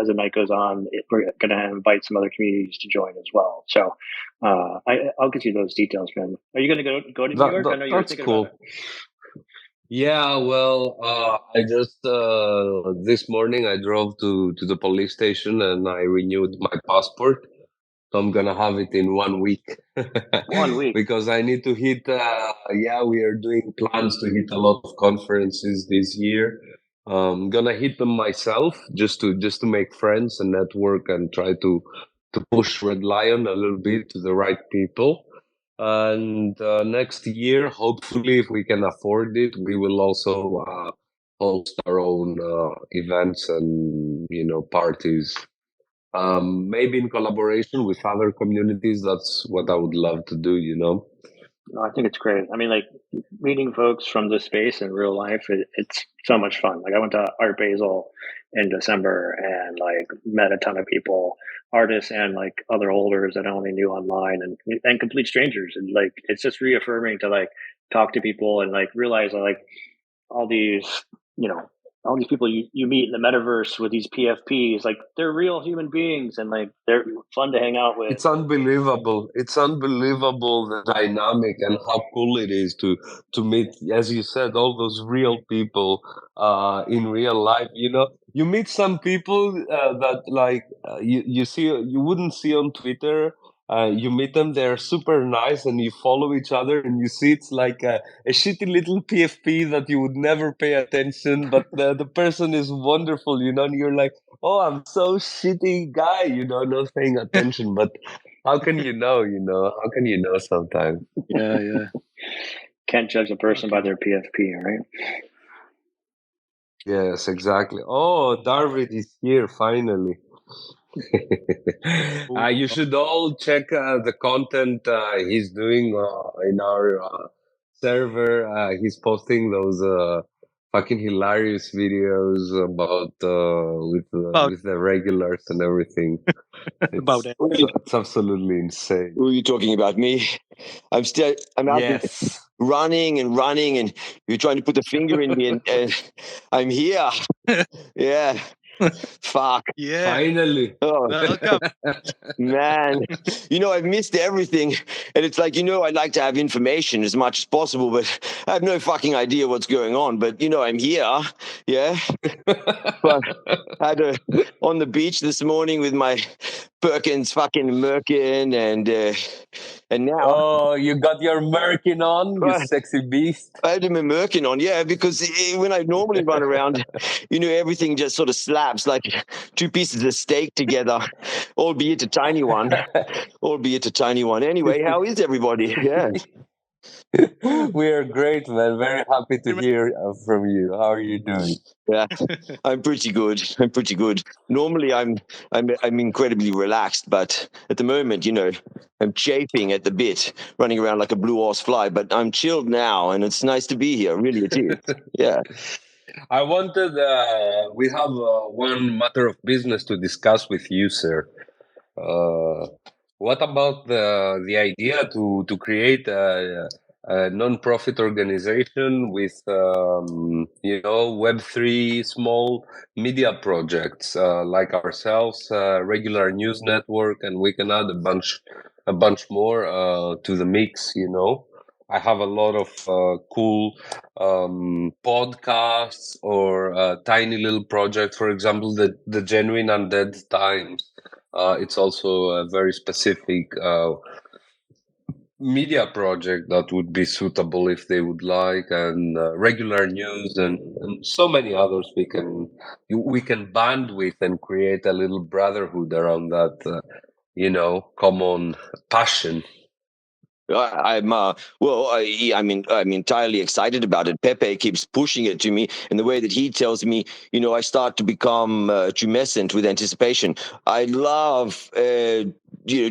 as the night goes on, we're gonna invite some other communities to join as well. So, I'll get you those details, man. Are you gonna go to New York? I know you were thinking about it. Yeah, well, I just this morning I drove to the police station and I renewed my passport. So I'm gonna have it in 1 week. 1 week. Because I need to hit. Yeah, we are doing plans to hit a lot of conferences this year. I'm gonna hit them myself just to make friends and network and try to push Red Lion a little bit to the right people. And next year, hopefully, if we can afford it, we will also host our own events and parties. Maybe in collaboration with other communities. That's what I would love to do. No, I think it's great. I mean, like meeting folks from this space in real life, it's so much fun. Like I went to Art Basel in December and like met a ton of people, artists and like other holders that I only knew online, and complete strangers. And like it's just reaffirming to like talk to people and like realize like all these, all these people you meet in the metaverse with these PFPs, like they're real human beings and like they're fun to hang out with. It's unbelievable. It's unbelievable the dynamic and how cool it is to meet, as you said, all those real people in real life. You meet some people that like you wouldn't see on Twitter, You meet them, they're super nice, and you follow each other, and you see it's like a shitty little PFP that you would never pay attention, but the person is wonderful, and you're like, oh, I'm so shitty guy, not paying attention, but how can you know, how can you know sometimes? Yeah. Can't judge a person by their PFP, right? Yes, exactly. Oh, Darvid is here finally. You should all check the content he's doing in our server. He's posting those fucking hilarious videos about with the regulars and everything. About it. It's absolutely insane. Who are you talking about? Me? I'm out there Yes. running, and you're trying to put the finger in me, and I'm here. Yeah. Fuck. Yeah. Finally. Oh, Welcome. man. I've missed everything. And it's like, I'd like to have information as much as possible, but I have no fucking idea what's going on. But, I'm here. Yeah. But I had on the beach this morning with my Perkins fucking Merkin, and now. Oh, you got your Merkin on, you sexy beast. I had my Merkin on, yeah, because when I normally run around, everything just sort of slaps like two pieces of steak together, albeit a tiny one. Anyway, how is everybody? Yeah. We are great, man. Very happy to hear from you. How are you doing? Yeah, I'm pretty good. Normally, I'm incredibly relaxed, but at the moment, I'm chafing at the bit, running around like a blue horse fly. But I'm chilled now, and it's nice to be here. Really, it is. Yeah. I wanted. We have one matter of business to discuss with you, sir. What about the idea to create a non-profit organization with Web3 small media projects like ourselves, regular news network, and we can add a bunch more to the mix. I have a lot of cool podcasts or tiny little projects. For example, the Genuine Undead Times. It's also a very specific media project that would be suitable if they would like, and regular news and so many others we can band with and create a little brotherhood around that common passion. I'm I'm entirely excited about it. Pepe keeps pushing it to me, and the way that he tells me, I start to become tumescent with anticipation. I love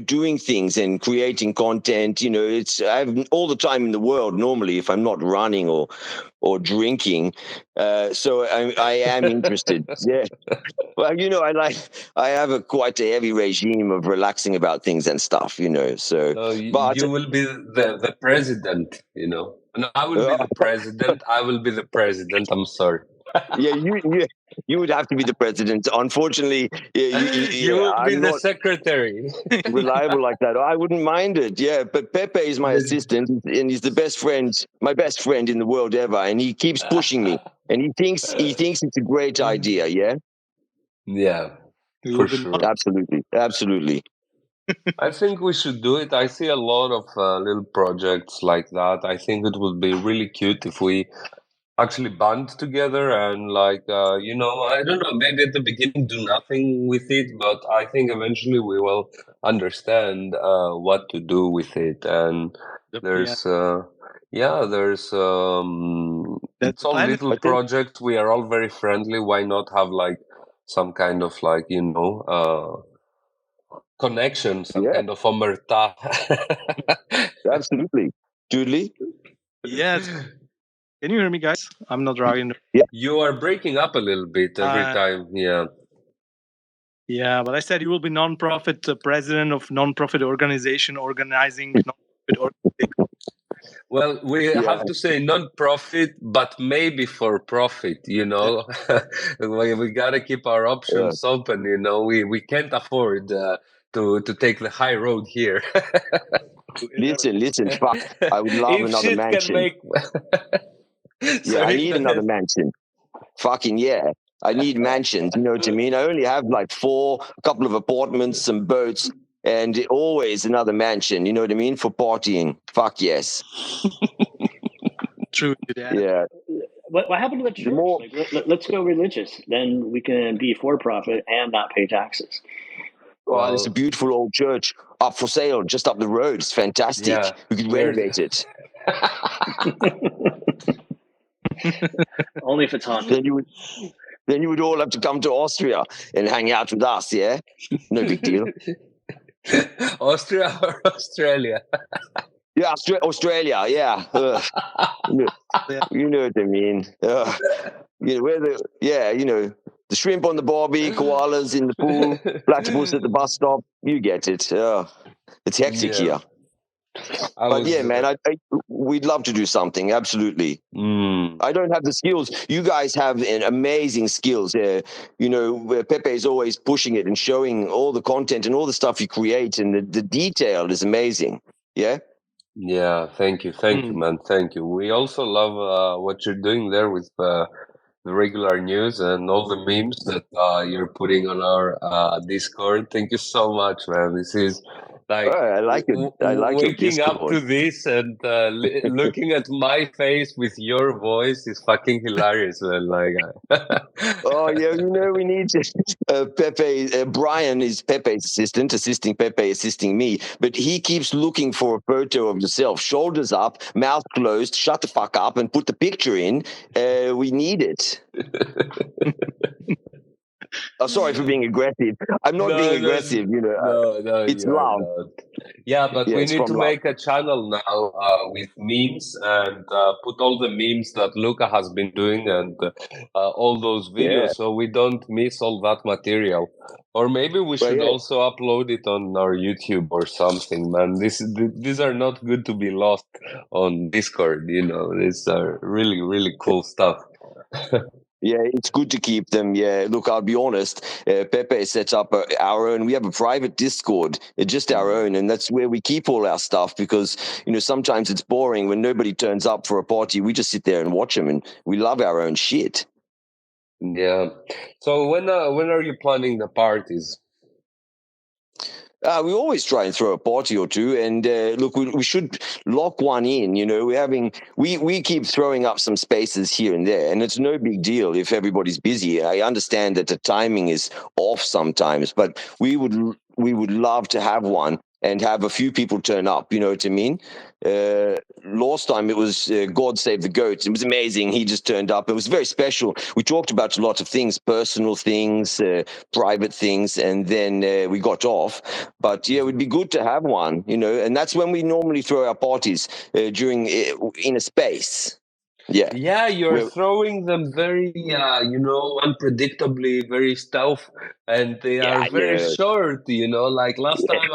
doing things and creating content. I have all the time in the world normally if I'm not running or drinking. So I am interested. Yeah. Well, I have quite a heavy regime of relaxing about things and stuff, so. But you will be the president, No, I will be the president. I will be the president. I'm sorry. Yeah, you would have to be the president. Unfortunately, you will be I'm the not secretary. reliable like that. I wouldn't mind it. Yeah, but Pepe is my assistant, and he's my best friend in the world ever, and he keeps pushing me, and he thinks it's a great idea. Yeah. Yeah, for sure. Absolutely. I think we should do it. I see a lot of little projects like that. I think it would be really cute if we actually band together and I don't know, maybe at the beginning do nothing with it, but I think eventually we will understand what to do with it. And there's it's all little projects. We are all very friendly. Why not have some kind of connection, some kind of omerta? Absolutely. Doodly? Yes. Can you hear me, guys? I'm not driving. Yeah. You are breaking up a little bit every time. Yeah. Yeah, but I said you will be non-profit president of non-profit organization organizing non-profit organization. Well, we have to say non-profit, but maybe for profit, we got to keep our options open, we can't afford to take the high road here. Listen, fuck, I would love another mansion. I need another mansion. Fucking yeah. I need mansions, you know what I mean? I only have 4, a couple of apartments, some boats, and always another mansion. You know what I mean? For partying. Fuck yes. True to that. Yeah. What happened to the church? more- Like, let's go religious. Then we can be for profit and not pay taxes. Oh, it's a beautiful old church up for sale just up the road. It's fantastic. Yeah, We could renovate it. Only if it's haunted. Then you would all have to come to Austria and hang out with us. Yeah, no big deal. Austria or Australia? Yeah, Australia. Yeah, you know what I mean. You know, the shrimp on the barbie, koalas in the pool, platypus at the bus stop. You get it. It's hectic here. We'd love to do something. Absolutely. I don't have the skills. You guys have amazing skills. Pepe is always pushing it and showing all the content and all the stuff you create, and the detail is amazing. Yeah. Yeah, thank you, man, thank you. We also love what you're doing there with the regular news and all the memes that you're putting on our Discord. Thank you so much, man. This is like I like it. I like your waking up Discord. to this and looking at my face with your voice is fucking hilarious, man. Like, oh yeah, we need to. Pepe, Brian is Pepe's assistant, assisting Pepe, assisting me. But he keeps looking for a photo of yourself, shoulders up, mouth closed, shut the fuck up, and put the picture in. We need it. Oh, sorry for being aggressive. I'm not being aggressive, No, it's you're love. not. Yeah, but we need to make a channel now with memes and put all the memes that Luca has been doing and all those videos, so we don't miss all that material. Or maybe we should also upload it on our YouTube or something, man. These are not good to be lost on Discord. These are really, really cool stuff. Yeah, it's good to keep them. Yeah, look, I'll be honest. Pepe sets up our own. We have a private Discord, just our own, and that's where we keep all our stuff because sometimes it's boring when nobody turns up for a party. We just sit there and watch them, and we love our own shit. Yeah. So when are you planning the parties? We always try and throw a party or two, and look, we should lock one in. We keep throwing up some spaces here and there, and it's no big deal if everybody's busy. I understand that the timing is off sometimes, but we would love to have one and have a few people turn up. You know what I mean? Last time it was God Save the Goats. It was amazing. He just turned up. It was very special. We talked about a lot of things, personal things, private things, and then we got off. But yeah, it would be good to have one, and that's when we normally throw our parties in a space. Yeah, you're throwing them very, unpredictably, very stealth, and they are very short. Like last time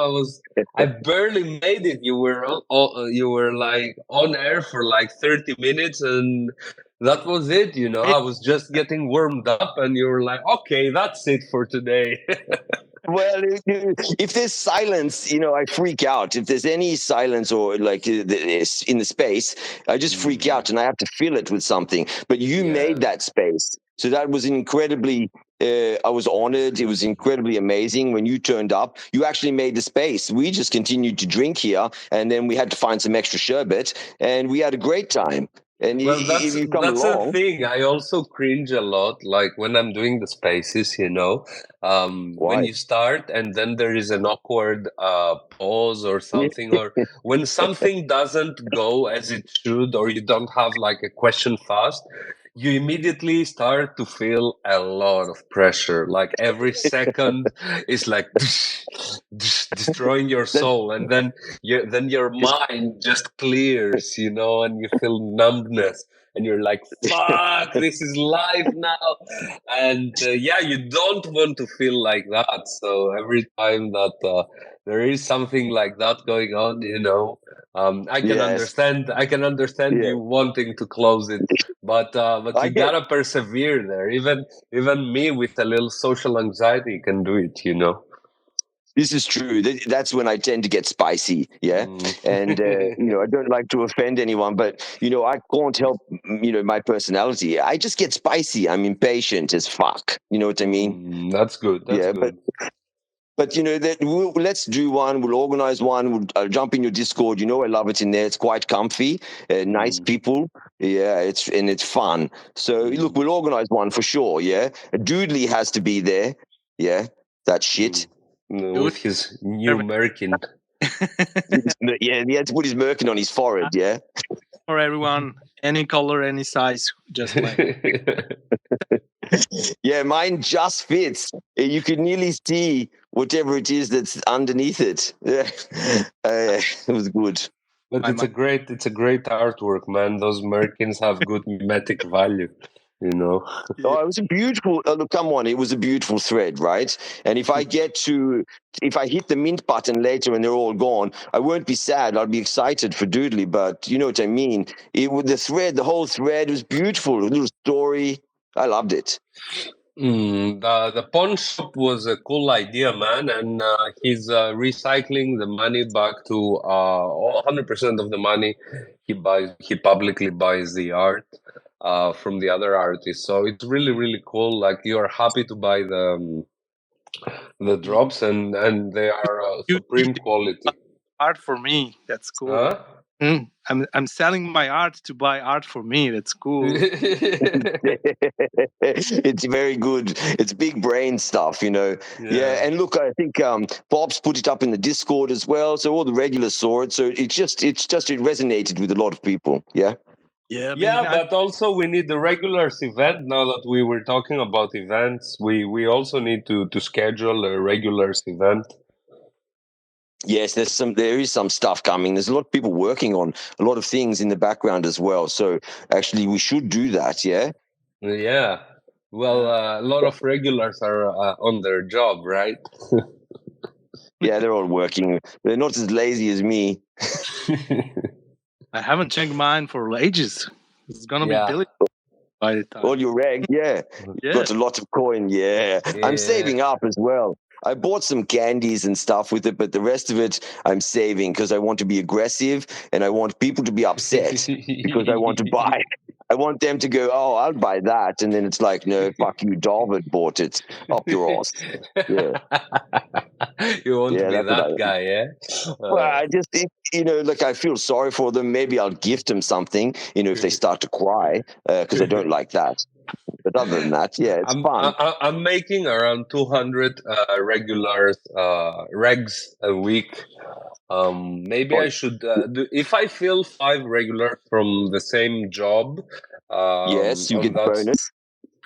I barely made it. You were like on air for like 30 minutes, and that was it. I was just getting warmed up, and you were like, "Okay, that's it for today." Well, if there's silence, I freak out. If there's any silence or like in the space, I just freak out and I have to fill it with something. But you made that space. So that was incredibly, I was honored. It was incredibly amazing when you turned up. You actually made the space. We just continued to drink here, and then we had to find some extra sherbet, and we had a great time. And that's the thing. I also cringe a lot, like when I'm doing the spaces, when you start and then there is an awkward pause or something, or when something doesn't go as it should, or you don't have like a question fast, you immediately start to feel a lot of pressure. Like every second is like destroying your soul, and then your mind just clears, and you feel numbness, and you're like, "Fuck, this is life now." And you don't want to feel like that. So every time that there is something like that going on, I can understand. I can understand you wanting to close it, but you gotta persevere there. Even me with a little social anxiety can do it. This is true. That's when I tend to get spicy, and I don't like to offend anyone, but I can't help my personality. I just get spicy. I'm impatient as fuck. You know what I mean? That's good. That's good. But let's do one. We'll organize one. I'll jump in your Discord. I love it in there. It's quite comfy. Nice people. Yeah, it's fun. So look, we'll organize one for sure. Yeah, Doodley has to be there. Yeah, that shit. With his new merkin. Yeah, he had to put his merkin on his forehead. Yeah. For everyone, any color, any size, just like. Yeah, mine just fits. You can nearly see whatever it is that's underneath it. Yeah, it was good. But it's a great artwork, man. Those merkins have good mimetic value. Oh, it was a beautiful. Look, come on, it was a beautiful thread, right? And if I hit the mint button later and they're all gone, I won't be sad. I'll be excited for Doodly. But you know what I mean. The whole thread was beautiful. A little story. I loved it. The pawn shop was a cool idea, man, and he's recycling the money back to 100% of the money he publicly buys the art from the other artists. So it's really, really cool. Like, you're happy to buy the drops, and they are supreme quality. Art for me, that's cool. Huh? I'm selling my art to buy art for me. That's cool. It's very good. It's big brain stuff, Yeah, and look, I think Bob's put it up in the Discord as well, so all the regulars saw it. So it resonated with a lot of people. Yeah. Yeah, but also we need the regulars event. Now that we were talking about events, we also need to schedule a regulars event. Yes, there is some stuff coming. There's a lot of people working on a lot of things in the background as well. So actually, we should do that. Yeah. Yeah. Well, a lot of regulars are on their job, right? Yeah, they're all working. They're not as lazy as me. I haven't checked mine for ages. It's gonna be billion by the time. All your reg, got a lot of coin. Yeah. I'm saving up as well. I bought some candies and stuff with it, but the rest of it I'm saving because I want to be aggressive and I want people to be upset because I want to buy. I want them to go, oh, I'll buy that. And then it's like, no, fuck you, David bought it. Up your ass. Yeah. You want to be that guy, yeah? Well, I just think, look, I feel sorry for them. Maybe I'll gift them something, if they start to cry, because I don't like that. But other than that, yeah, it's fun. I'm making around 200 regular regs a week. Maybe I should, if I fill 5 regulars from the same job. Yes, you get bonus.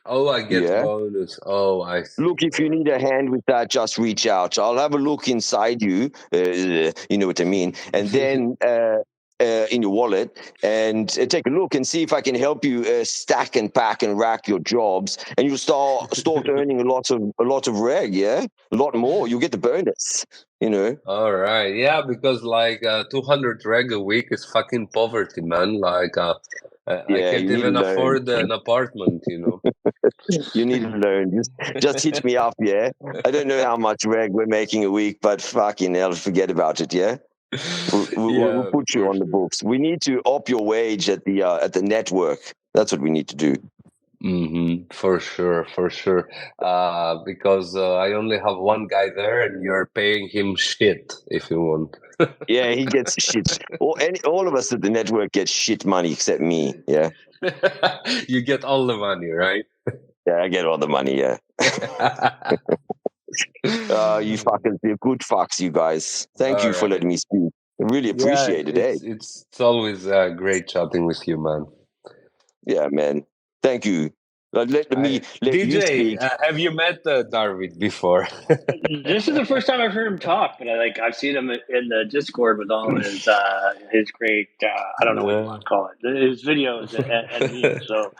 Oh, I get bonus. Oh, I see. Look, if you need a hand with that, just reach out. I'll have a look inside you. You know what I mean? And then in your wallet and take a look and see if I can help you stack and pack and rack your jobs, and you'll start earning a lot of reg. Yeah, a lot more. You'll get the bonus. All right, yeah, because 200 reg a week is fucking poverty, man. I can't even afford an apartment. You need to learn. Just hit me up, yeah. I don't know how much reg we're making a week, but fucking hell, forget about it, yeah. We'll put you on the books. We need to up your wage at the network. That's what we need to do. Mm-hmm. For sure. Because I only have one guy there, and you're paying him shit if you want. Yeah, he gets shit. All of us at the network get shit money except me. Yeah. You get all the money, right? Yeah, I get all the money. Yeah. You fuckers, you're good fucks, you guys. Thank you for letting me speak. I really appreciate it. It's always great chatting with you, man. Yeah, man. Thank you. Let DJ, you speak. Have you met Darvid before? This is the first time I've heard him talk, but I've seen him in the Discord with all his great I don't know what you want to call it, his videos and memes. So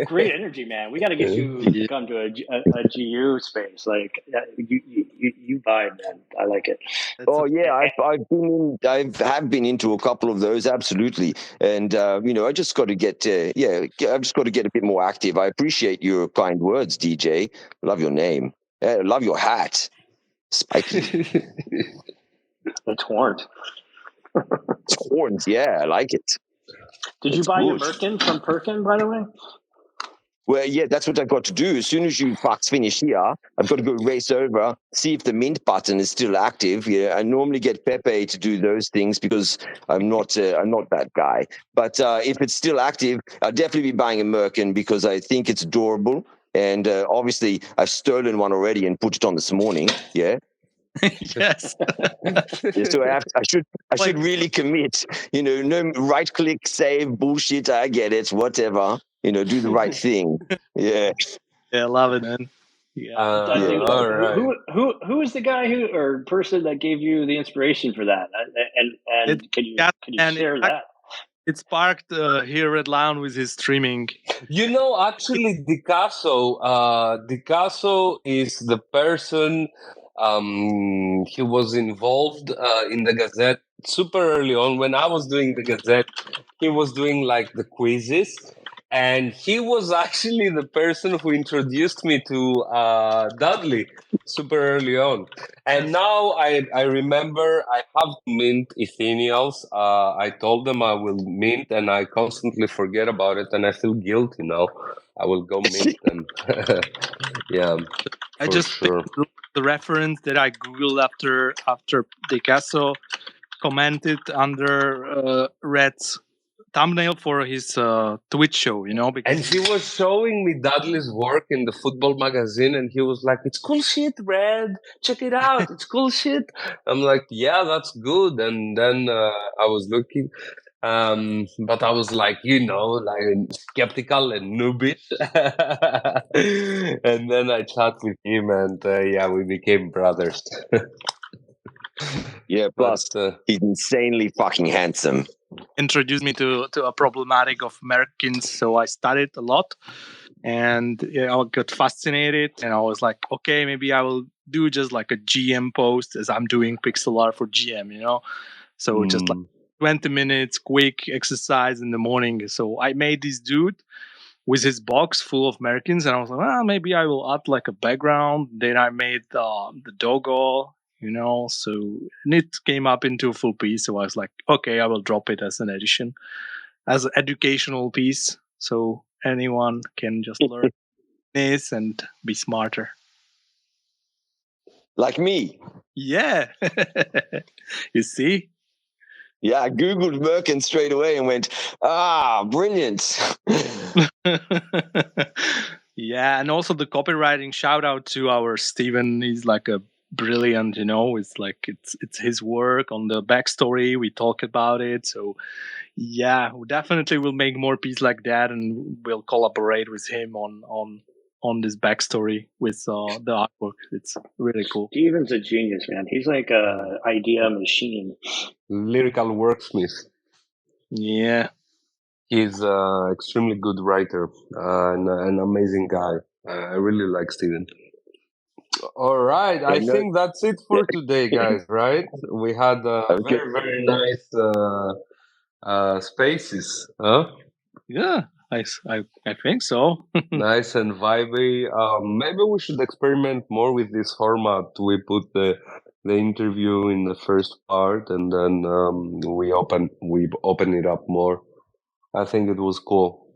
great energy, man. We got to get you to come to a GU space. Like you vibe, man. I like it. Oh yeah, I've been into a couple of those, absolutely. And I just got to get I've just got to get a bit more active. I appreciate your kind words, DJ. Love your name. Love your hat. Spiky. It's horned. It's horns, yeah, I like it. Did you buy your Merkin from Perkin, by the way? Well, yeah, that's what I've got to do. As soon as you fucks finish here, I've got to go race over, see if the mint button is still active. Yeah, I normally get Pepe to do those things because I'm not that guy. But if it's still active, I'll definitely be buying a Merkin because I think it's adorable. And obviously, I've stolen one already and put it on this morning. Yeah. Yes. Yeah, so I should really commit. No right click, save bullshit. I get it. Whatever. Do the right thing. Yeah. Yeah, I love it, man. Yeah. Dudley, all right. who is the guy or person that gave you the inspiration for that? And can you share that? It sparked here at Lounge with his streaming. Actually, Dicasso is the person. He was involved in the Gazette super early on. When I was doing the Gazette, he was doing like the quizzes. And he was actually the person who introduced me to Dudley super early on. And now I remember I have to mint Ethereals. I told them I will mint, and I constantly forget about it, and I feel guilty now. I will go mint them. Yeah, I just sure. The reference that I googled after Picasso commented under Red's thumbnail for his Twitch show, because and he was showing me Dudley's work in the football magazine, and he was like, "It's cool shit, Red. Check it out. It's cool shit." I'm like, "Yeah, that's good." And then I was looking, but I was like, like skeptical and noobish. And then I chat with him, and we became brothers. Yeah, plus he's insanely fucking handsome. Introduced me to a problematic of Americans, so I studied a lot, and I got fascinated, and I was like, okay, maybe I will do just like a GM post as I'm doing pixel art for GM, so just like 20 minutes quick exercise in the morning. So I made this dude with his box full of Americans, and I was like, well, maybe I will add like a background. Then I made the doggo, so and it came up into a full piece. So I was like, okay, I will drop it as an edition, as an educational piece, so anyone can just learn this and be smarter. Like me. Yeah. You see? Yeah, I Googled Merkin straight away and went, brilliant. Yeah, and also the copywriting, shout out to our Steven. He's like a brilliant, it's like it's his work on the backstory. We talk about it. So yeah, we definitely will make more pieces like that, and we'll collaborate with him on this backstory with the artwork. It's really cool. Steven's a genius, man. He's like a idea machine. Lyrical wordsmith. Yeah. He's an extremely good writer and an amazing guy. I really like Steven. All right. I think that's it for today, guys, right? We had very, very nice spaces. Huh? Yeah, I think so. Nice and vibey. Maybe we should experiment more with this format. We put the interview in the first part, and then we open it up more. I think it was cool.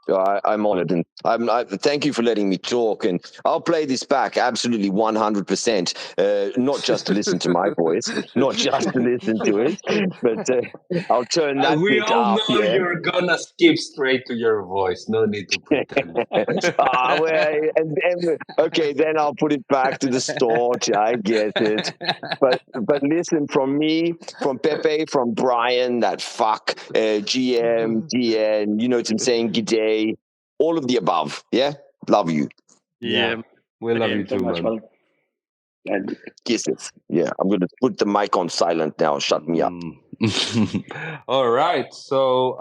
I'm honored, and I thank you for letting me talk. And I'll play this back absolutely 100%. Not just to listen to my voice, not just to listen to it, but I'll turn that we bit all up. know you're gonna skip straight to your voice. No need to pretend. Okay, then I'll put it back to the start. I get it. But listen, from me, from Pepe, from Brian, that fuck, GM, DN, you know what I'm saying, G'day. All of the above. Yeah? Love you. Yeah. We love you too, man. Kisses. Yeah. I'm going to put the mic on silent now. Shut me up. All right. So,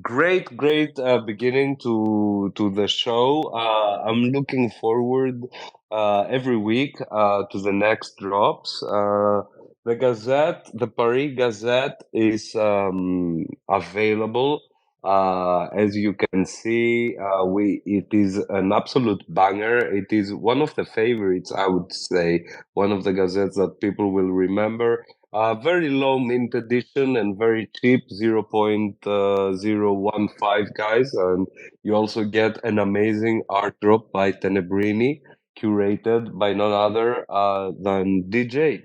great beginning to the show. I'm looking forward every week to the next drops. The Gazette, the Paris Gazette, is available. As you can see, it is an absolute banger. It is one of the favorites, I would say, one of the gazettes that people will remember. Very low mint edition and very cheap, 0.015, guys. And you also get an amazing art drop by TексNXBRINI, curated by none other than DJ.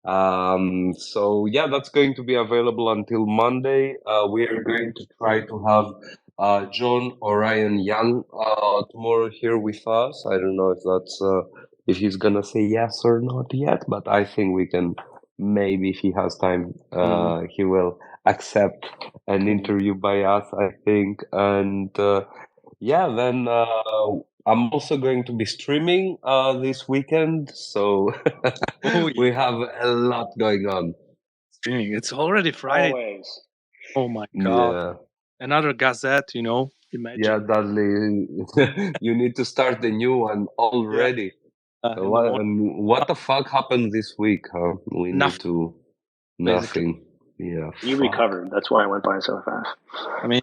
So yeah, that's going to be available until Monday. We are going to try to have John Orion Young tomorrow here with us. I don't know if that's if he's gonna say yes or not yet, but I think we can maybe, if he has time, he will accept an interview by us, I think. And yeah, then I'm also going to be streaming this weekend, so we have a lot going on. Streaming. It's already Friday. Always. Oh my God. Yeah, Another Gazette, imagine. yeah, Dudley, you need to start the new one already. In the What, morning. what the fuck happened this week, huh? We need Nothing, to... basically. Nothing. Yeah, You fuck. recovered. That's why I went by so fast. I mean,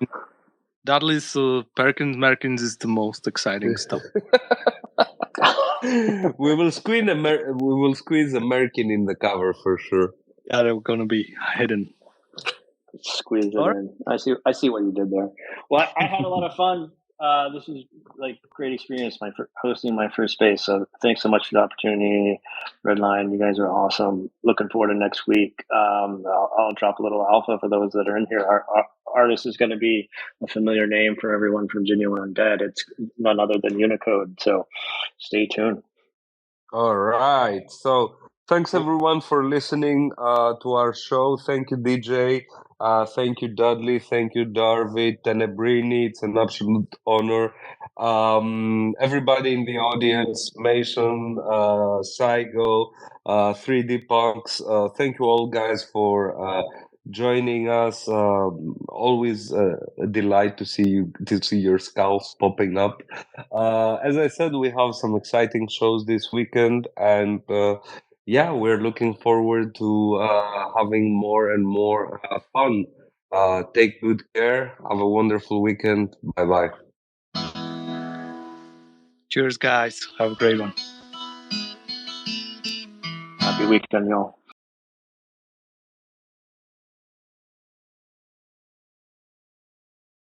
Dudley's Perkins is the most exciting stuff. We will squeeze American in the cover for sure. Yeah, they're gonna be hidden. Squeeze it All in. I see what you did there. Well, I had a lot of fun. This was like great experience, hosting my first space. So thanks so much for the opportunity, Redline. You guys are awesome. Looking forward to next week. I'll drop a little alpha for those that are in here. Our artist is going to be a familiar name for everyone from Genuine Undead. It's none other than Unicode. So stay tuned. All right. So thanks everyone for listening to our show. Thank you, DJ. Thank you, Dudley. Thank you, Darvid, TексNXBRINI. It's an absolute honor. Everybody in the audience, Mason, Saigo, 3D Punks. Thank you all, guys, for joining us. Always a delight to see your skulls popping up. As I said, we have some exciting shows this weekend, and yeah, we're looking forward to having more and more fun. Take good care. Have a wonderful weekend. Bye bye. Cheers, guys. Have a great one. Happy weekend, y'all.